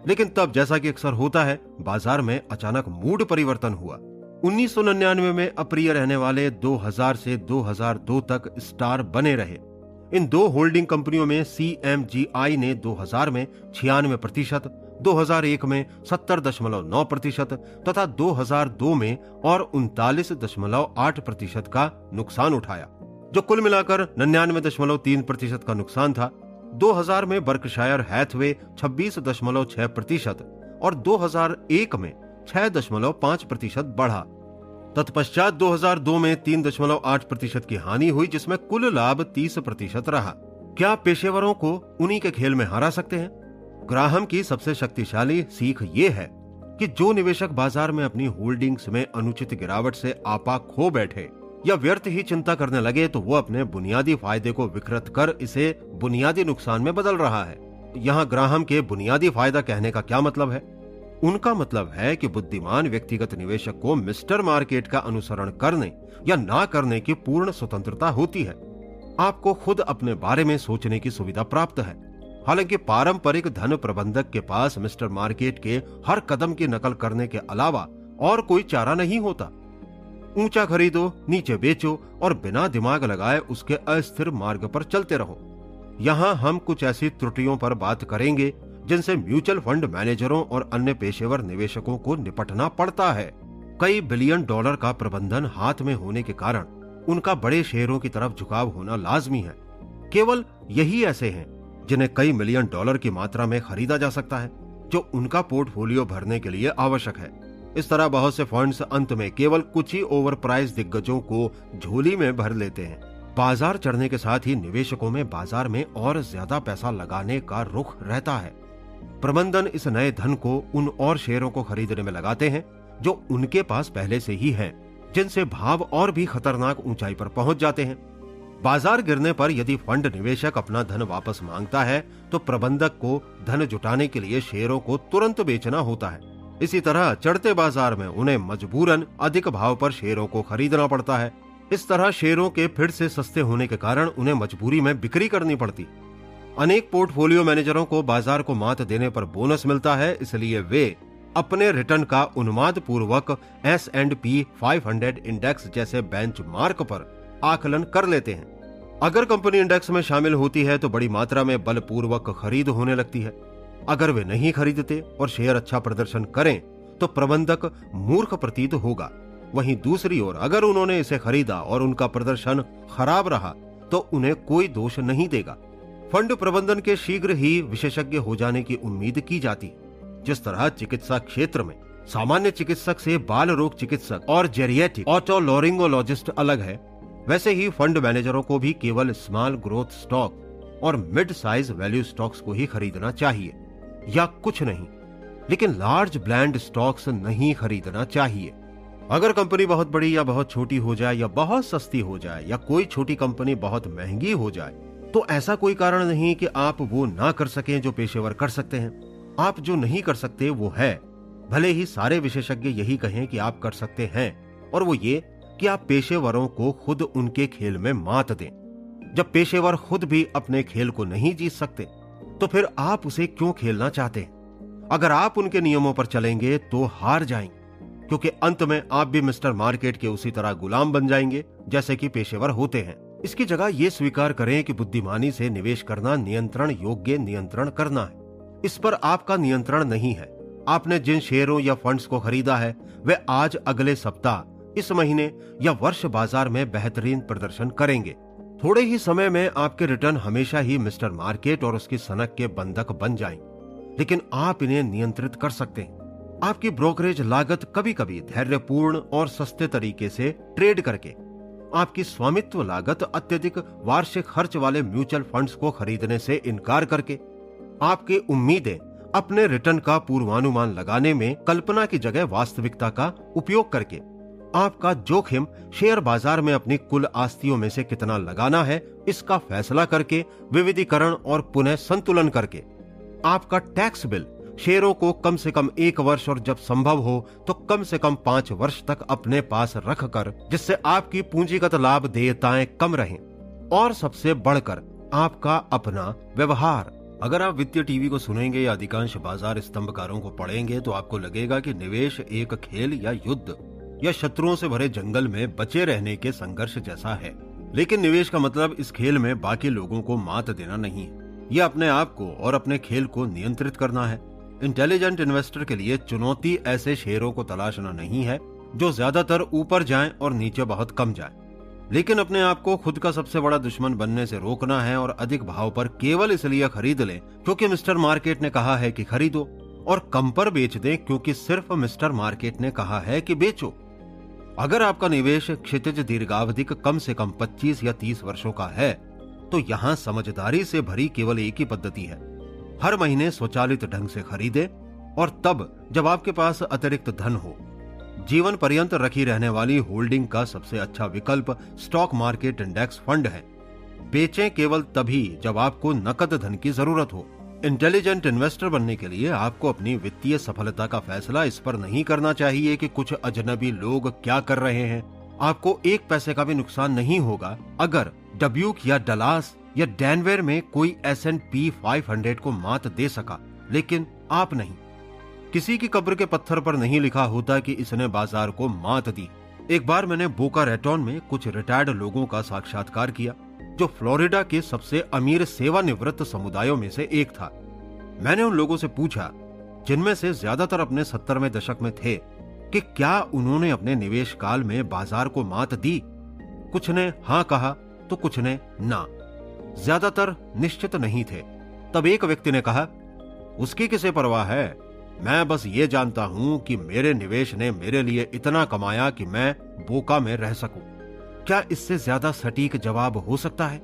Speaker 1: लेकिन तब जैसा कि अक्सर होता है, बाजार में अचानक मूड परिवर्तन हुआ। 1999 में अप्रिय रहने वाले 2000 से 2002 तक स्टार बने रहे। इन दो होल्डिंग कंपनियों में CMGI ने 2000 में 96%, 2001 में 70.9% तथा 2002 में और 39.8% का नुकसान उठाया, जो कुल मिलाकर 99.3% का नुकसान था। 2000 में बर्कशायर हैथवे 26.6% और 2001 में 6.5% बढ़ा। तत्पश्चात 2002 में 3.8% की हानि हुई, जिसमें कुल लाभ 30% रहा। क्या पेशेवरों को उन्हीं के खेल में हरा सकते हैं? ग्राहम की सबसे शक्तिशाली सीख ये है कि जो निवेशक बाजार में अपनी होल्डिंग्स में अनुचित गिरावट से आपा खो बैठे या व्यर्थ ही चिंता करने लगे तो वो अपने बुनियादी फायदे को विकृत कर इसे बुनियादी नुकसान में बदल रहा है। यहाँ ग्राहम के बुनियादी फायदा कहने का क्या मतलब है? उनका मतलब है कि बुद्धिमान व्यक्तिगत निवेशक को मिस्टर मार्केट का अनुसरण करने या ना करने की पूर्ण स्वतंत्रता होती है। आपको खुद अपने बारे में सोचने की सुविधा प्राप्त है। हालांकि पारंपरिक धन प्रबंधक के पास मिस्टर मार्केट के हर कदम की नकल करने के अलावा और कोई चारा नहीं होता। ऊंचा खरीदो, नीचे बेचो और बिना दिमाग लगाए उसके अस्थिर मार्ग पर चलते रहो। यहाँ हम कुछ ऐसी त्रुटियों पर बात करेंगे जिनसे म्यूचुअल फंड मैनेजरों और अन्य पेशेवर निवेशकों को निपटना पड़ता है। कई बिलियन डॉलर का प्रबंधन हाथ में होने के कारण उनका बड़े शेयरों की तरफ झुकाव होना लाजमी है। केवल यही ऐसे हैं जिन्हें कई मिलियन डॉलर की मात्रा में खरीदा जा सकता है, जो उनका पोर्टफोलियो भरने के लिए आवश्यक है। इस तरह बहुत से फंड्स अंत में केवल कुछ ही ओवर प्राइस दिग्गजों को झोली में भर लेते हैं। बाजार चढ़ने के साथ ही निवेशकों में बाजार में और ज्यादा पैसा लगाने का रुख रहता है। प्रबंधन इस नए धन को उन और शेयरों को खरीदने में लगाते हैं जो उनके पास पहले से ही हैं, जिनसे भाव और भी खतरनाक ऊंचाई पर पहुंच जाते हैं। बाजार गिरने पर यदि फंड निवेशक अपना धन वापस मांगता है तो प्रबंधक को धन जुटाने के लिए शेयरों को तुरंत बेचना होता है। इसी तरह चढ़ते बाजार में उन्हें मजबूरन अधिक भाव पर शेयरों को खरीदना पड़ता है। इस तरह शेयरों के फिर से सस्ते होने के कारण उन्हें मजबूरी में बिक्री करनी पड़ती। अनेक पोर्टफोलियो मैनेजरों को बाजार को मात देने पर बोनस मिलता है, इसलिए वे अपने रिटर्न का उन्माद पूर्वक S&P 500 इंडेक्स जैसे बेंचमार्क पर आकलन कर लेते हैं। अगर कंपनी इंडेक्स में शामिल होती है तो बड़ी मात्रा में बलपूर्वक खरीद होने लगती है। अगर वे नहीं खरीदते और शेयर अच्छा प्रदर्शन करें तो प्रबंधक मूर्ख प्रतीत होगा। वहीं दूसरी ओर अगर उन्होंने इसे खरीदा और उनका प्रदर्शन खराब रहा तो उन्हें कोई दोष नहीं देगा। फंड प्रबंधन के शीघ्र ही विशेषज्ञ हो जाने की उम्मीद की जाती है। जिस तरह चिकित्सा क्षेत्र में सामान्य चिकित्सक से बाल रोग चिकित्सक और जेरिएट्रिक ऑटोलॉरिंगोलॉजिस्ट अलग है, वैसे ही फंड मैनेजरों को भी केवल स्मॉल ग्रोथ स्टॉक और मिड साइज वैल्यू स्टॉक्स को ही खरीदना चाहिए या कुछ नहीं, लेकिन लार्ज ब्लैंड स्टॉक्स नहीं खरीदना चाहिए। अगर कंपनी बहुत बड़ी या बहुत छोटी हो जाए या बहुत सस्ती हो जाए या कोई छोटी कंपनी बहुत महंगी हो जाए तो ऐसा कोई कारण नहीं कि आप वो ना कर सकें जो पेशेवर कर सकते हैं। आप जो नहीं कर सकते वो है, भले ही सारे विशेषज्ञ यही कहें कि आप कर सकते हैं, और वो ये कि आप पेशेवरों को खुद उनके खेल में मात दें। जब पेशेवर खुद भी अपने खेल को नहीं जीत सकते तो फिर आप उसे क्यों खेलना चाहते हैं? अगर आप उनके नियमों पर चलेंगे तो हार जाएंगे, क्योंकि अंत में आप भी मिस्टर मार्केट के उसी तरह गुलाम बन जाएंगे जैसे कि पेशेवर होते हैं। इसकी जगह ये स्वीकार करें कि बुद्धिमानी से निवेश करना नियंत्रण योग्य नियंत्रण करना है। इस पर आपका नियंत्रण नहीं है। आपने जिन शेयरों या फंड्स को खरीदा है वे आज, अगले सप्ताह, इस महीने या वर्ष बाजार में बेहतरीन प्रदर्शन करेंगे। थोड़े ही समय में आपके रिटर्न हमेशा ही मिस्टर मार्केट और उसकी सनक के बंधक बन जाएंगे, लेकिन आप इन्हें नियंत्रित कर सकते हैं। आपकी ब्रोकरेज लागत कभी कभी धैर्यपूर्ण और सस्ते तरीके से ट्रेड करके, आपकी स्वामित्व लागत अत्यधिक वार्षिक खर्च वाले म्यूचुअल फंड्स को खरीदने से इनकार करके, आपकी उम्मीदें अपने रिटर्न का पूर्वानुमान लगाने में कल्पना की जगह वास्तविकता का उपयोग करके, आपका जोखिम शेयर बाजार में अपनी कुल आस्तियों में से कितना लगाना है इसका फैसला करके, विविधीकरण और पुनः संतुलन करके, आपका टैक्स बिल शेयरों को कम से कम 1 वर्ष और जब संभव हो तो कम से कम 5 वर्ष तक अपने पास रखकर, जिससे आपकी पूंजीगत लाभ देयताएं कम रहें, और सबसे बढ़कर आपका अपना व्यवहार। अगर आप वित्तीय टीवी को सुनेंगे या अधिकांश बाजार स्तंभकारों को पढ़ेंगे तो आपको लगेगा कि निवेश एक खेल या युद्ध या शत्रुओं से भरे जंगल में बचे रहने के संघर्ष जैसा है। लेकिन निवेश का मतलब इस खेल में बाकी लोगों को मात देना नहीं है। यह अपने आप को और अपने खेल को नियंत्रित करना है। इंटेलिजेंट इन्वेस्टर के लिए चुनौती ऐसे शेयरों को तलाशना नहीं है जो ज्यादातर ऊपर जाएं और नीचे बहुत कम जाएं, लेकिन अपने आप को खुद का सबसे बड़ा दुश्मन बनने से रोकना है और अधिक भाव पर केवल इसलिए खरीद लें क्योंकि मिस्टर मार्केट ने कहा है कि खरीदो, और कम पर बेच दें क्योंकि सिर्फ मिस्टर मार्केट ने कहा है कि बेचो। अगर आपका निवेश क्षितिज दीर्घावधिक कम से कम 25 या 30 वर्षों का है तो यहाँ समझदारी से भरी केवल एक ही पद्धति है। हर महीने स्वचालित ढंग से खरीदें और तब जब आपके पास अतिरिक्त धन हो। जीवन पर्यंत रखी रहने वाली होल्डिंग का सबसे अच्छा विकल्प स्टॉक मार्केट इंडेक्स फंड है। बेचें केवल तभी जब आपको नकद धन की जरूरत हो। इंटेलिजेंट इन्वेस्टर बनने के लिए आपको अपनी वित्तीय सफलता का फैसला इस पर नहीं करना चाहिए कि कुछ अजनबी लोग क्या कर रहे हैं। आपको एक पैसे का भी नुकसान नहीं होगा अगर डब्यूक या डलास या डेनवर में कोई S&P 500 को मात दे सका, लेकिन आप नहीं। किसी की कब्र के पत्थर पर नहीं लिखा होता कि इसने बाजार को मात दी। एक बार मैंने बोका रेटॉन में कुछ रिटायर्ड लोगों का साक्षात्कार किया जो फ्लोरिडा के सबसे अमीर सेवानिवृत्त समुदायों में से एक था। मैंने उन लोगों से पूछा, जिनमें से ज्यादातर अपने 70वें दशक में थे, कि क्या उन्होंने अपने निवेश काल में बाजार को मात दी। कुछ ने हां कहा तो कुछ ने ना। ज्यादातर निश्चित नहीं थे। तब एक व्यक्ति ने कहा, उसकी किसे परवाह है, मैं बस ये जानता हूं कि मेरे निवेश ने मेरे लिए इतना कमाया कि मैं बोका में रह सकूं। क्या इससे ज्यादा सटीक जवाब हो सकता है?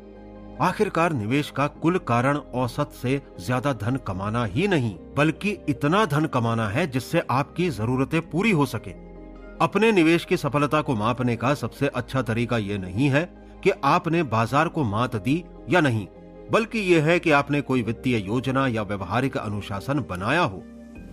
Speaker 1: आखिरकार निवेश का कुल कारण औसत से ज्यादा धन कमाना ही नहीं, बल्कि इतना धन कमाना है जिससे आपकी जरूरतें पूरी हो सके। अपने निवेश की सफलता को मापने का सबसे अच्छा तरीका यह नहीं है कि आपने बाजार को मात दी या नहीं, बल्कि यह है कि आपने कोई वित्तीय योजना या व्यवहारिक अनुशासन बनाया हो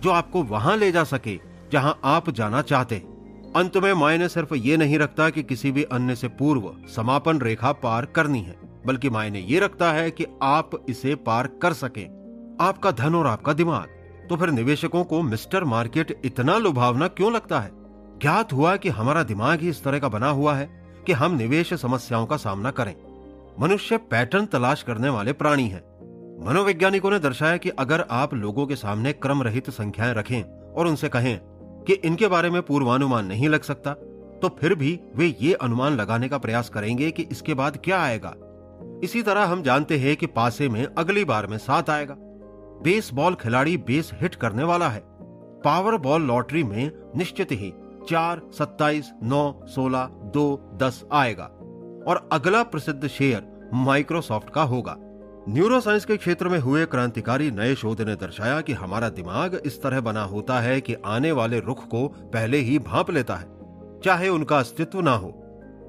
Speaker 1: जो आपको वहां ले जा सके जहां आप जाना चाहते हैं। अंत में मायने सिर्फ ये नहीं रखता कि किसी भी अन्य से पूर्व समापन रेखा पार करनी है, बल्कि मायने ये रखता है कि आप इसे पार कर सकें। आपका धन और आपका दिमाग। तो फिर निवेशकों को मिस्टर मार्केट इतना लुभावना क्यों लगता है? ज्ञात हुआ कि हमारा दिमाग ही इस तरह का बना हुआ है कि हम निवेश समस्याओं का सामना करें। मनुष्य पैटर्न तलाश करने वाले प्राणी हैं। मनोवैज्ञानिकों ने दर्शाया कि अगर आप लोगों के सामने क्रम रहित संख्याएं रखें और उनसे कहें कि इनके बारे में पूर्वानुमान नहीं लग सकता, तो फिर भी वे ये अनुमान लगाने का प्रयास करेंगे कि इसके बाद क्या आएगा। इसी तरह हम जानते हैं कि पासे में अगली बार में 7 आएगा। बेसबॉल खिलाड़ी बेस हिट करने वाला है। पावर बॉल लॉटरी में निश्चित ही 4, 27, 9, 16, 2, 10 आएगा और अगला प्रसिद्ध शेयर माइक्रोसॉफ्ट का होगा। न्यूरोसाइंस के क्षेत्र में हुए क्रांतिकारी नए शोध ने दर्शाया कि हमारा दिमाग इस तरह बना होता है कि आने वाले रुख को पहले ही भांप लेता है, चाहे उनका अस्तित्व ना हो।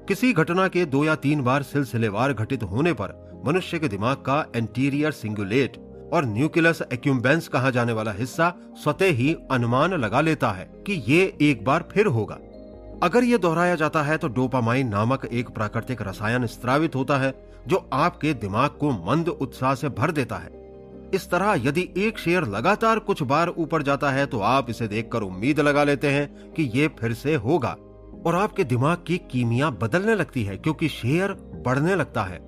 Speaker 1: किसी घटना के 2 या 3 बार सिलसिलेवार घटित होने पर मनुष्य के दिमाग का एंटीरियर सिंगुलेट और न्यूक्लियस एक्युम्बेंस कहा जाने वाला हिस्सा स्वतः ही अनुमान लगा लेता है कि ये एक बार फिर होगा। अगर ये दोहराया जाता है तो डोपामाइन नामक एक प्राकृतिक रसायन स्रावित होता है जो आपके दिमाग को मंद उत्साह से भर देता है। इस तरह यदि एक शेयर लगातार कुछ बार ऊपर जाता है तो आप इसे देखकर उम्मीद लगा लेते हैं कि ये फिर से होगा और आपके दिमाग की कीमिया बदलने लगती है क्योंकि शेयर बढ़ने लगता है।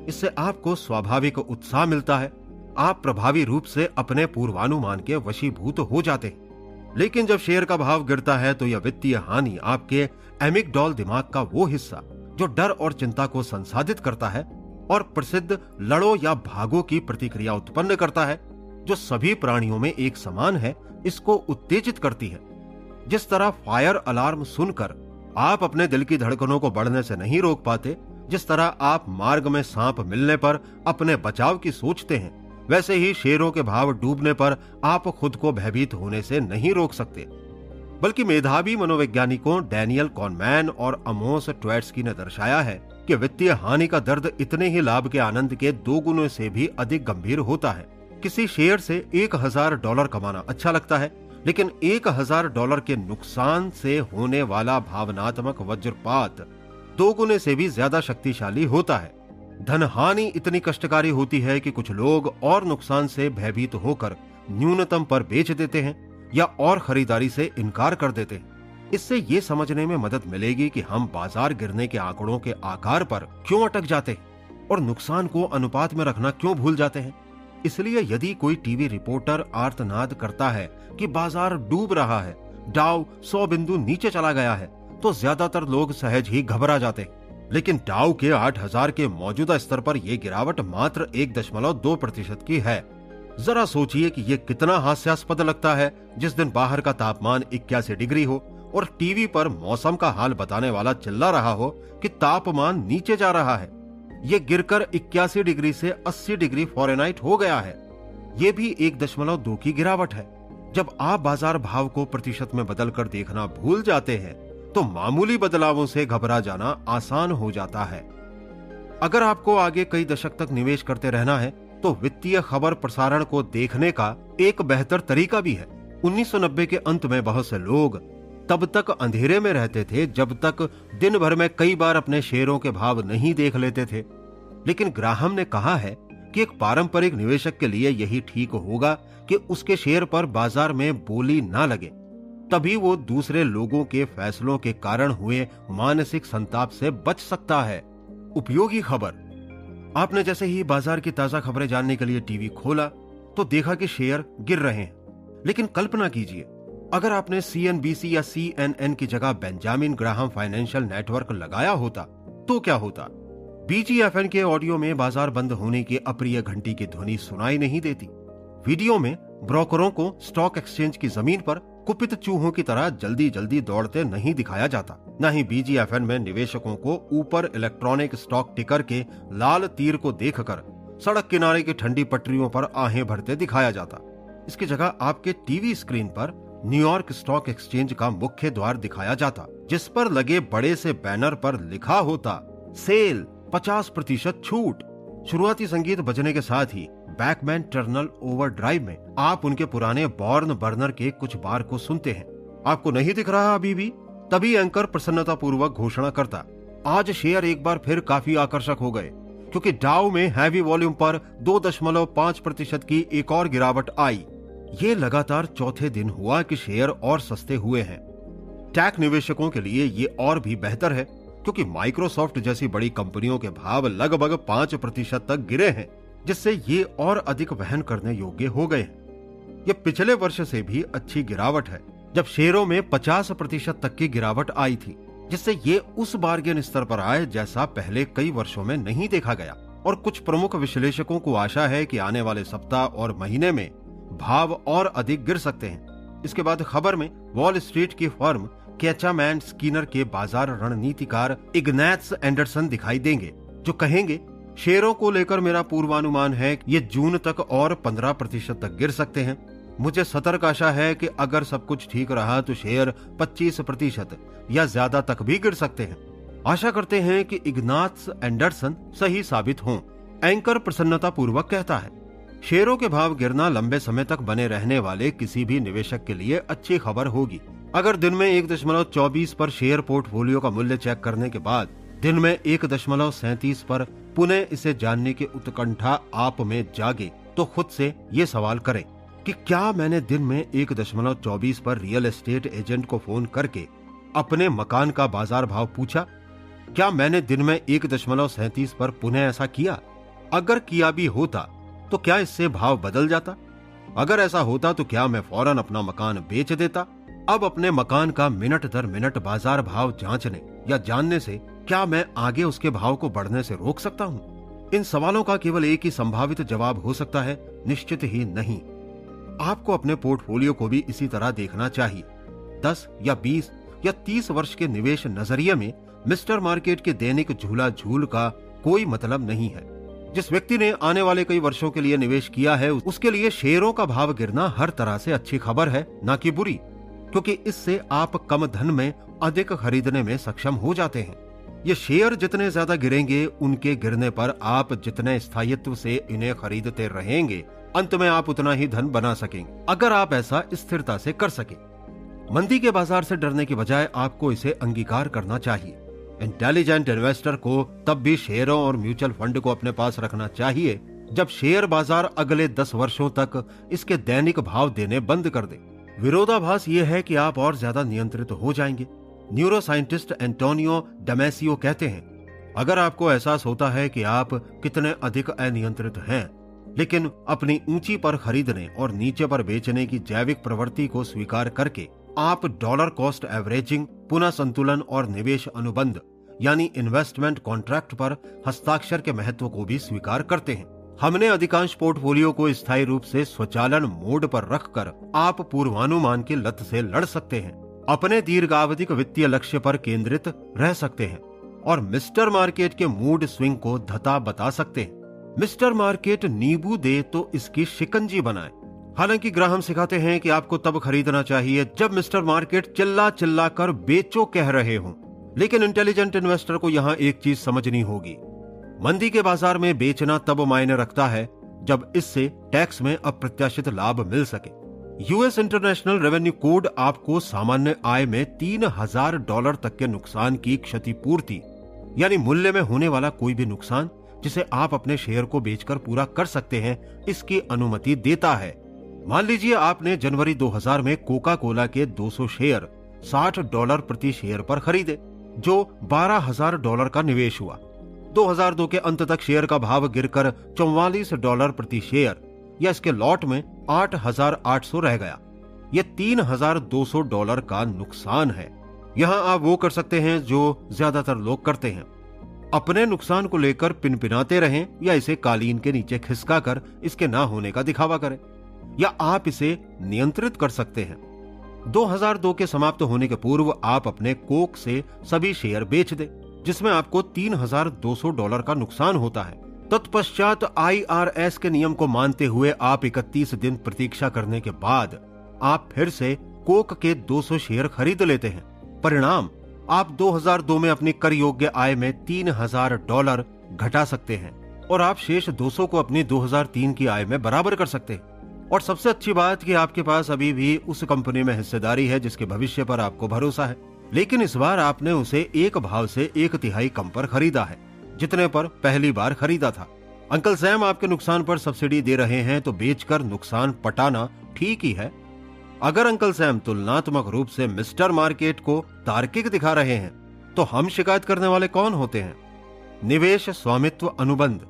Speaker 1: इससे आपको स्वाभाविक उत्साह मिलता है। आप प्रभावी रूप से अपने पूर्वानुमान के वशीभूत हो जाते हैं। लेकिन जब शेयर का भाव गिरता है तो यह वित्तीय हानि आपके एमिगडाल दिमाग का वो हिस्सा जो डर और चिंता को संसाधित करता है और प्रसिद्ध लड़ो या भागो की प्रतिक्रिया उत्पन्न करता है, जो सभी प्राणियों में एक समान है, इसको उत्तेजित करती है। जिस तरह फायर अलार्म सुनकर आप अपने दिल की धड़कनों को बढ़ने से नहीं रोक पाते, जिस तरह आप मार्ग में सांप मिलने पर अपने बचाव की सोचते हैं, वैसे ही शेयरों के भाव डूबने पर आप खुद को भयभीत होने से नहीं रोक सकते। बल्कि मेधावी मनोवैज्ञानिकों डैनियल कॉनमैन और अमोस ट्वेट्स्की ने दर्शाया है कि वित्तीय हानि का दर्द इतने ही लाभ के आनंद के 2 गुणों से भी अधिक गंभीर होता है। किसी शेयर से $1000 कमाना अच्छा लगता है, लेकिन $1000 के नुकसान से होने वाला भावनात्मक वज्रपात 2 गुने से भी ज्यादा शक्तिशाली होता है। धन हानि इतनी कष्टकारी होती है कि कुछ लोग और नुकसान से भयभीत होकर न्यूनतम पर बेच देते हैं या और खरीदारी से इनकार कर देते हैं। इससे ये समझने में मदद मिलेगी कि हम बाजार गिरने के आंकड़ों के आकार पर क्यों अटक जाते हैं और नुकसान को अनुपात में रखना क्यों भूल जाते हैं। इसलिए यदि कोई टीवी रिपोर्टर आर्तनाद करता है कि बाजार डूब रहा है, डाउ 100 बिंदु नीचे चला गया है, तो ज्यादातर लोग सहज ही घबरा जाते हैं। लेकिन डाउ के 8000 के मौजूदा स्तर पर यह गिरावट मात्र 1.2% की है। जरा सोचिए कि यह कितना हास्यास्पद लगता है जिस दिन बाहर का तापमान 81 डिग्री हो और टीवी पर मौसम का हाल बताने वाला चिल्ला रहा हो कि तापमान नीचे जा रहा है। यह गिरकर 81 डिग्री से 80 डिग्री फ़ारेनहाइट हो गया है। यह भी 1.2 की गिरावट है। जब आप बाजार भाव को प्रतिशत में बदलकर देखना भूल जाते हैं तो मामूली बदलावों से घबरा जाना आसान हो जाता है। अगर आपको आगे कई दशक तक निवेश करते रहना है तो वित्तीय खबर प्रसारण को देखने का एक बेहतर तरीका भी है। 1990 के अंत में बहुत से लोग तब तक अंधेरे में रहते थे जब तक दिन भर में कई बार अपने शेयरों के भाव नहीं देख लेते थे। लेकिन ग्राहम ने कहा है कि एक पारंपरिक निवेशक के लिए यही ठीक होगा कि उसके शेयर पर बाजार में बोली ना लगे, तभी वो दूसरे लोगों के फैसलों के कारण हुए मानसिक संताप से बच सकता है। उपयोगी खबर। आपने जैसे ही बाजार की ताजा खबरें जानने के लिए टीवी खोला तो देखा कि शेयर गिर रहे हैं, लेकिन कल्पना कीजिए अगर आपने CNBC या CNN की जगह बेंजामिन ग्राहम फाइनेंशियल नेटवर्क लगाया होता तो क्या होता। BGFN के ऑडियो में बाजार बंद होने की अप्रिय घंटी की ध्वनि सुनाई नहीं देती। वीडियो में ब्रोकरों को स्टॉक एक्सचेंज की जमीन पर कुपित चूहों की तरह जल्दी जल्दी दौड़ते नहीं दिखाया जाता। न ही BGFN में निवेशकों को ऊपर इलेक्ट्रॉनिक स्टॉक टिकर के लाल तीर को देखकर सड़क किनारे की ठंडी पटरियों पर आहें भरते दिखाया जाता। इसकी जगह आपके टीवी स्क्रीन पर न्यूयॉर्क स्टॉक एक्सचेंज का मुख्य द्वार दिखाया जाता, जिस पर लगे बड़े से बैनर पर लिखा होता सेल 50% छूट। शुरुआती संगीत बजने के साथ ही बैकमैन टर्नल ओवरड्राइव में आप उनके पुराने बॉर्न बर्नर के कुछ बार को सुनते हैं। आपको नहीं दिख रहा अभी भी? तभी एंकर प्रसन्नता पूर्वक घोषणा करता, आज शेयर एक बार फिर काफी आकर्षक हो गए क्योंकि डाउ में हैवी वॉल्यूम पर 2.5% की एक और गिरावट आई। ये लगातार चौथे दिन हुआ कि शेयर और सस्ते हुए हैं। टैक निवेशकों के लिए ये और भी बेहतर है क्योंकि माइक्रोसॉफ्ट जैसी बड़ी कंपनियों के भाव लगभग 5% तक गिरे हैं, जिससे ये और अधिक वहन करने योग्य हो गए हैं। ये पिछले वर्ष से भी अच्छी गिरावट है जब शेयरों में 50% तक की गिरावट आई थी, जिससे ये उस बार्गेन स्तर पर आए जैसा पहले कई वर्षों में नहीं देखा गया। और कुछ प्रमुख विश्लेषकों को आशा है कि आने वाले सप्ताह और महीने में भाव और अधिक गिर सकते हैं। इसके बाद खबर में वॉल स्ट्रीट की फर्म कैचामैन स्कीनर के बाजार रणनीतिकार इग्नैट्स एंडरसन दिखाई देंगे, जो कहेंगे शेयरों को लेकर मेरा पूर्वानुमान है कि ये जून तक और 15% तक गिर सकते हैं। मुझे सतर्क आशा है कि अगर सब कुछ ठीक रहा तो शेयर 25% या ज्यादा तक भी गिर सकते हैं। आशा करते हैं कि इग्नाट्स एंडरसन सही साबित हों। एंकर प्रसन्नता पूर्वक कहता है, शेयरों के भाव गिरना लंबे समय तक बने रहने वाले किसी भी निवेशक के लिए अच्छी खबर होगी। अगर दिन में 1.24 पर शेयर पोर्टफोलियो का मूल्य चेक करने के बाद दिन में 1.37 पर पुनः इसे जानने की उत्कंठा आप में जागे तो खुद से ये सवाल करें कि क्या मैंने दिन में 1.24 पर रियल एस्टेट एजेंट को फोन करके अपने मकान का बाजार भाव पूछा? क्या मैंने दिन में 1.37 पर पुनः ऐसा किया? अगर किया भी होता तो क्या इससे भाव बदल जाता? अगर ऐसा होता तो क्या मैं फौरन अपना मकान बेच देता? अब अपने मकान का मिनट दर मिनट बाजार भाव जांचने या जानने से क्या मैं आगे उसके भाव को बढ़ने से रोक सकता हूँ? इन सवालों का केवल एक ही संभावित जवाब हो सकता है, निश्चित ही नहीं। आपको अपने पोर्टफोलियो को भी इसी तरह देखना चाहिए। 10 या 20 या 30 वर्ष के निवेश नजरिए में मिस्टर मार्केट के दैनिक झूला झूल का कोई मतलब नहीं है। जिस व्यक्ति ने आने वाले कई वर्षों के लिए निवेश किया है उसके लिए शेयरों का भाव गिरना हर तरह से अच्छी खबर है, ना कि बुरी, क्योंकि इससे आप कम धन में अधिक खरीदने में सक्षम हो जाते हैं। ये शेयर जितने ज्यादा गिरेंगे उनके गिरने पर आप जितने स्थायित्व से इन्हें खरीदते रहेंगे अंत में आप उतना ही धन बना सकेंगे, अगर आप ऐसा स्थिरता से कर सके। मंदी के बाजार से डरने की बजाय आपको इसे अंगीकार करना चाहिए। इंटेलिजेंट इन्वेस्टर को तब भी शेयरों और म्यूचुअल फंड को अपने पास रखना चाहिए जब शेयर बाजार अगले 10 वर्षों तक इसके दैनिक भाव देने बंद कर दे। विरोधाभास ये है कि आप और ज्यादा नियंत्रित हो जाएंगे। न्यूरो साइंटिस्ट एंटोनियो डेमेसियो कहते हैं, अगर आपको एहसास होता है कि आप कितने अधिक अनियंत्रित हैं, लेकिन अपनी ऊंची पर खरीदने और नीचे पर बेचने की जैविक प्रवृत्ति को स्वीकार करके आप डॉलर कॉस्ट एवरेजिंग, पुनः संतुलन और निवेश अनुबंध यानी इन्वेस्टमेंट कॉन्ट्रैक्ट पर हस्ताक्षर के महत्व को भी स्वीकार करते हैं। हमने अधिकांश पोर्टफोलियो को स्थायी रूप से स्वचालन मोड पर रखकर आप पूर्वानुमान की लत से लड़ सकते हैं, अपने दीर्घावधिक वित्तीय लक्ष्य पर केंद्रित रह सकते हैं और मिस्टर मार्केट के मूड स्विंग को धता बता सकते हैं। मिस्टर मार्केट नींबू दे तो इसकी शिकंजी बनाए, हालांकि ग्राहम सिखाते हैं कि आपको तब खरीदना चाहिए जब मिस्टर मार्केट चिल्ला चिल्ला कर बेचो कह रहे हों। लेकिन इंटेलिजेंट इन्वेस्टर को यहां एक चीज समझनी होगी, मंदी के बाजार में बेचना तब मायने रखता है जब इससे टैक्स में अप्रत्याशित लाभ मिल सके। यूएस इंटरनेशनल रेवेन्यू कोड आपको सामान्य आय में $3000 तक के नुकसान की क्षतिपूर्ति, यानी मूल्य में होने वाला कोई भी नुकसान जिसे आप अपने शेयर को बेचकर पूरा कर सकते हैं, इसकी अनुमति देता है। मान लीजिए आपने जनवरी 2000 में कोका कोला के 200 शेयर $60 प्रति शेयर पर खरीदे, जो $12000 का निवेश हुआ। 2002 के अंत तक शेयर का भाव गिरकर $44 प्रति शेयर या इसके लॉट में 8800 रह गया। यह $3200 का नुकसान है। यहां आप वो कर सकते हैं जो ज्यादातर लोग करते हैं, अपने नुकसान को लेकर पिनपिनाते रहें या इसे कालीन के नीचे खिसका कर इसके ना होने का दिखावा करें, या आप इसे नियंत्रित कर सकते हैं। 2002 के समाप्त होने के पूर्व आप अपने कोक से सभी शेयर बेच दें, जिसमें आपको $3200 का नुकसान होता है। तत्पश्चात IRS के नियम को मानते हुए आप 31 दिन प्रतीक्षा करने के बाद आप फिर से कोक के 200 शेयर खरीद लेते हैं। परिणाम, आप 2002 में अपनी कर योग्य आय में $3000 घटा सकते हैं और आप शेष 200 को अपनी 2003 की आय में बराबर कर सकते हैं। और सबसे अच्छी बात कि आपके पास अभी भी उस कंपनी में हिस्सेदारी है जिसके भविष्य पर आपको भरोसा है, लेकिन इस बार आपने उसे एक भाव से 1/3 कम पर खरीदा है, जितने पर पहली बार खरीदा था। अंकल सैम आपके नुकसान पर सब्सिडी दे रहे हैं तो बेचकर नुकसान पटाना ठीक ही है। अगर अंकल सैम तुलनात्मक रूप से मिस्टर मार्केट को तार्किक दिखा रहे हैं तो हम शिकायत करने वाले कौन होते हैं? निवेश स्वामित्व अनुबंध।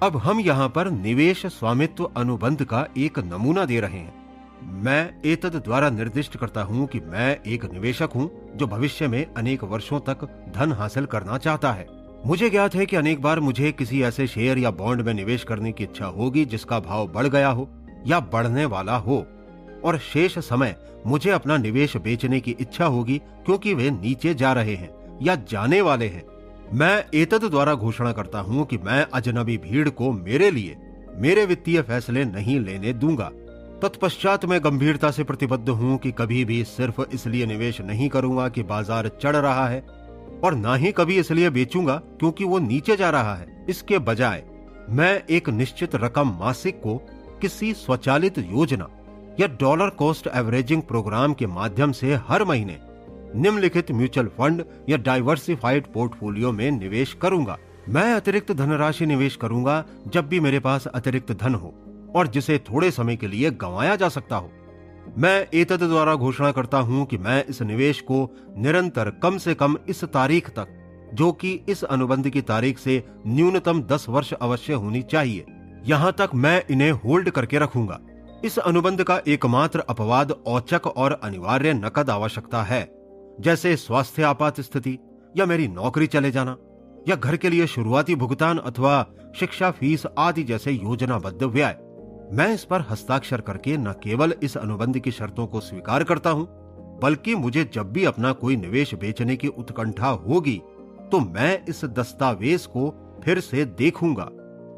Speaker 1: अब हम यहाँ पर निवेश स्वामित्व अनुबंध का एक नमूना दे रहे हैं। मैं एतद द्वारा निर्दिष्ट करता हूँ कि मैं एक निवेशक हूँ जो भविष्य में अनेक वर्षों तक धन हासिल करना चाहता है। मुझे ज्ञात है कि अनेक बार मुझे किसी ऐसे शेयर या बॉन्ड में निवेश करने की इच्छा होगी जिसका भाव बढ़ गया हो या बढ़ने वाला हो, और शेष समय मुझे अपना निवेश बेचने की इच्छा होगी क्योंकि वे नीचे जा रहे हैं या जाने वाले हैं। मैं एतद द्वारा घोषणा करता हूं कि मैं अजनबी भीड़ को मेरे लिए मेरे वित्तीय फैसले नहीं लेने दूंगा। तत्पश्चात मैं गंभीरता से प्रतिबद्ध हूं कि कभी भी सिर्फ इसलिए निवेश नहीं करूंगा कि बाजार चढ़ रहा है, और ना ही कभी इसलिए बेचूंगा क्योंकि वो नीचे जा रहा है। इसके बजाय मैं एक निश्चित रकम मासिक को किसी स्वचालित योजना या डॉलर कॉस्ट एवरेजिंग प्रोग्राम के माध्यम से हर महीने निम्नलिखित म्यूचुअल फंड या डाइवर्सिफाइड पोर्टफोलियो में निवेश करूंगा। मैं अतिरिक्त धनराशि निवेश करूंगा जब भी मेरे पास अतिरिक्त धन हो और जिसे थोड़े समय के लिए गंवाया जा सकता हो। मैं एतद द्वारा घोषणा करता हूं कि मैं इस निवेश को निरंतर कम से कम इस तारीख तक, जो कि इस अनुबंध की तारीख से न्यूनतम 10 वर्ष अवश्य होनी चाहिए, यहां तक मैं इन्हें होल्ड करके रखूंगा। इस अनुबंध का एकमात्र अपवाद औचक और अनिवार्य नकद आवश्यकता है, जैसे स्वास्थ्य आपात स्थिति या मेरी नौकरी चले जाना या घर के लिए शुरुआती भुगतान अथवा शिक्षा फीस आदि जैसे योजनाबद्ध व्यय। मैं इस पर हस्ताक्षर करके न केवल इस अनुबंध की शर्तों को स्वीकार करता हूं, बल्कि मुझे जब भी अपना कोई निवेश बेचने की उत्कंठा होगी तो मैं इस दस्तावेज को फिर से देखूंगा।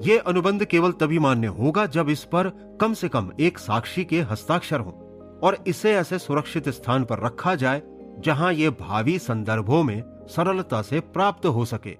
Speaker 1: ये अनुबंध केवल तभी मान्य होगा जब इस पर कम से कम एक साक्षी के हस्ताक्षर हों और इसे ऐसे सुरक्षित स्थान पर रखा जाए जहां ये भावी संदर्भों में सरलता से प्राप्त हो सके।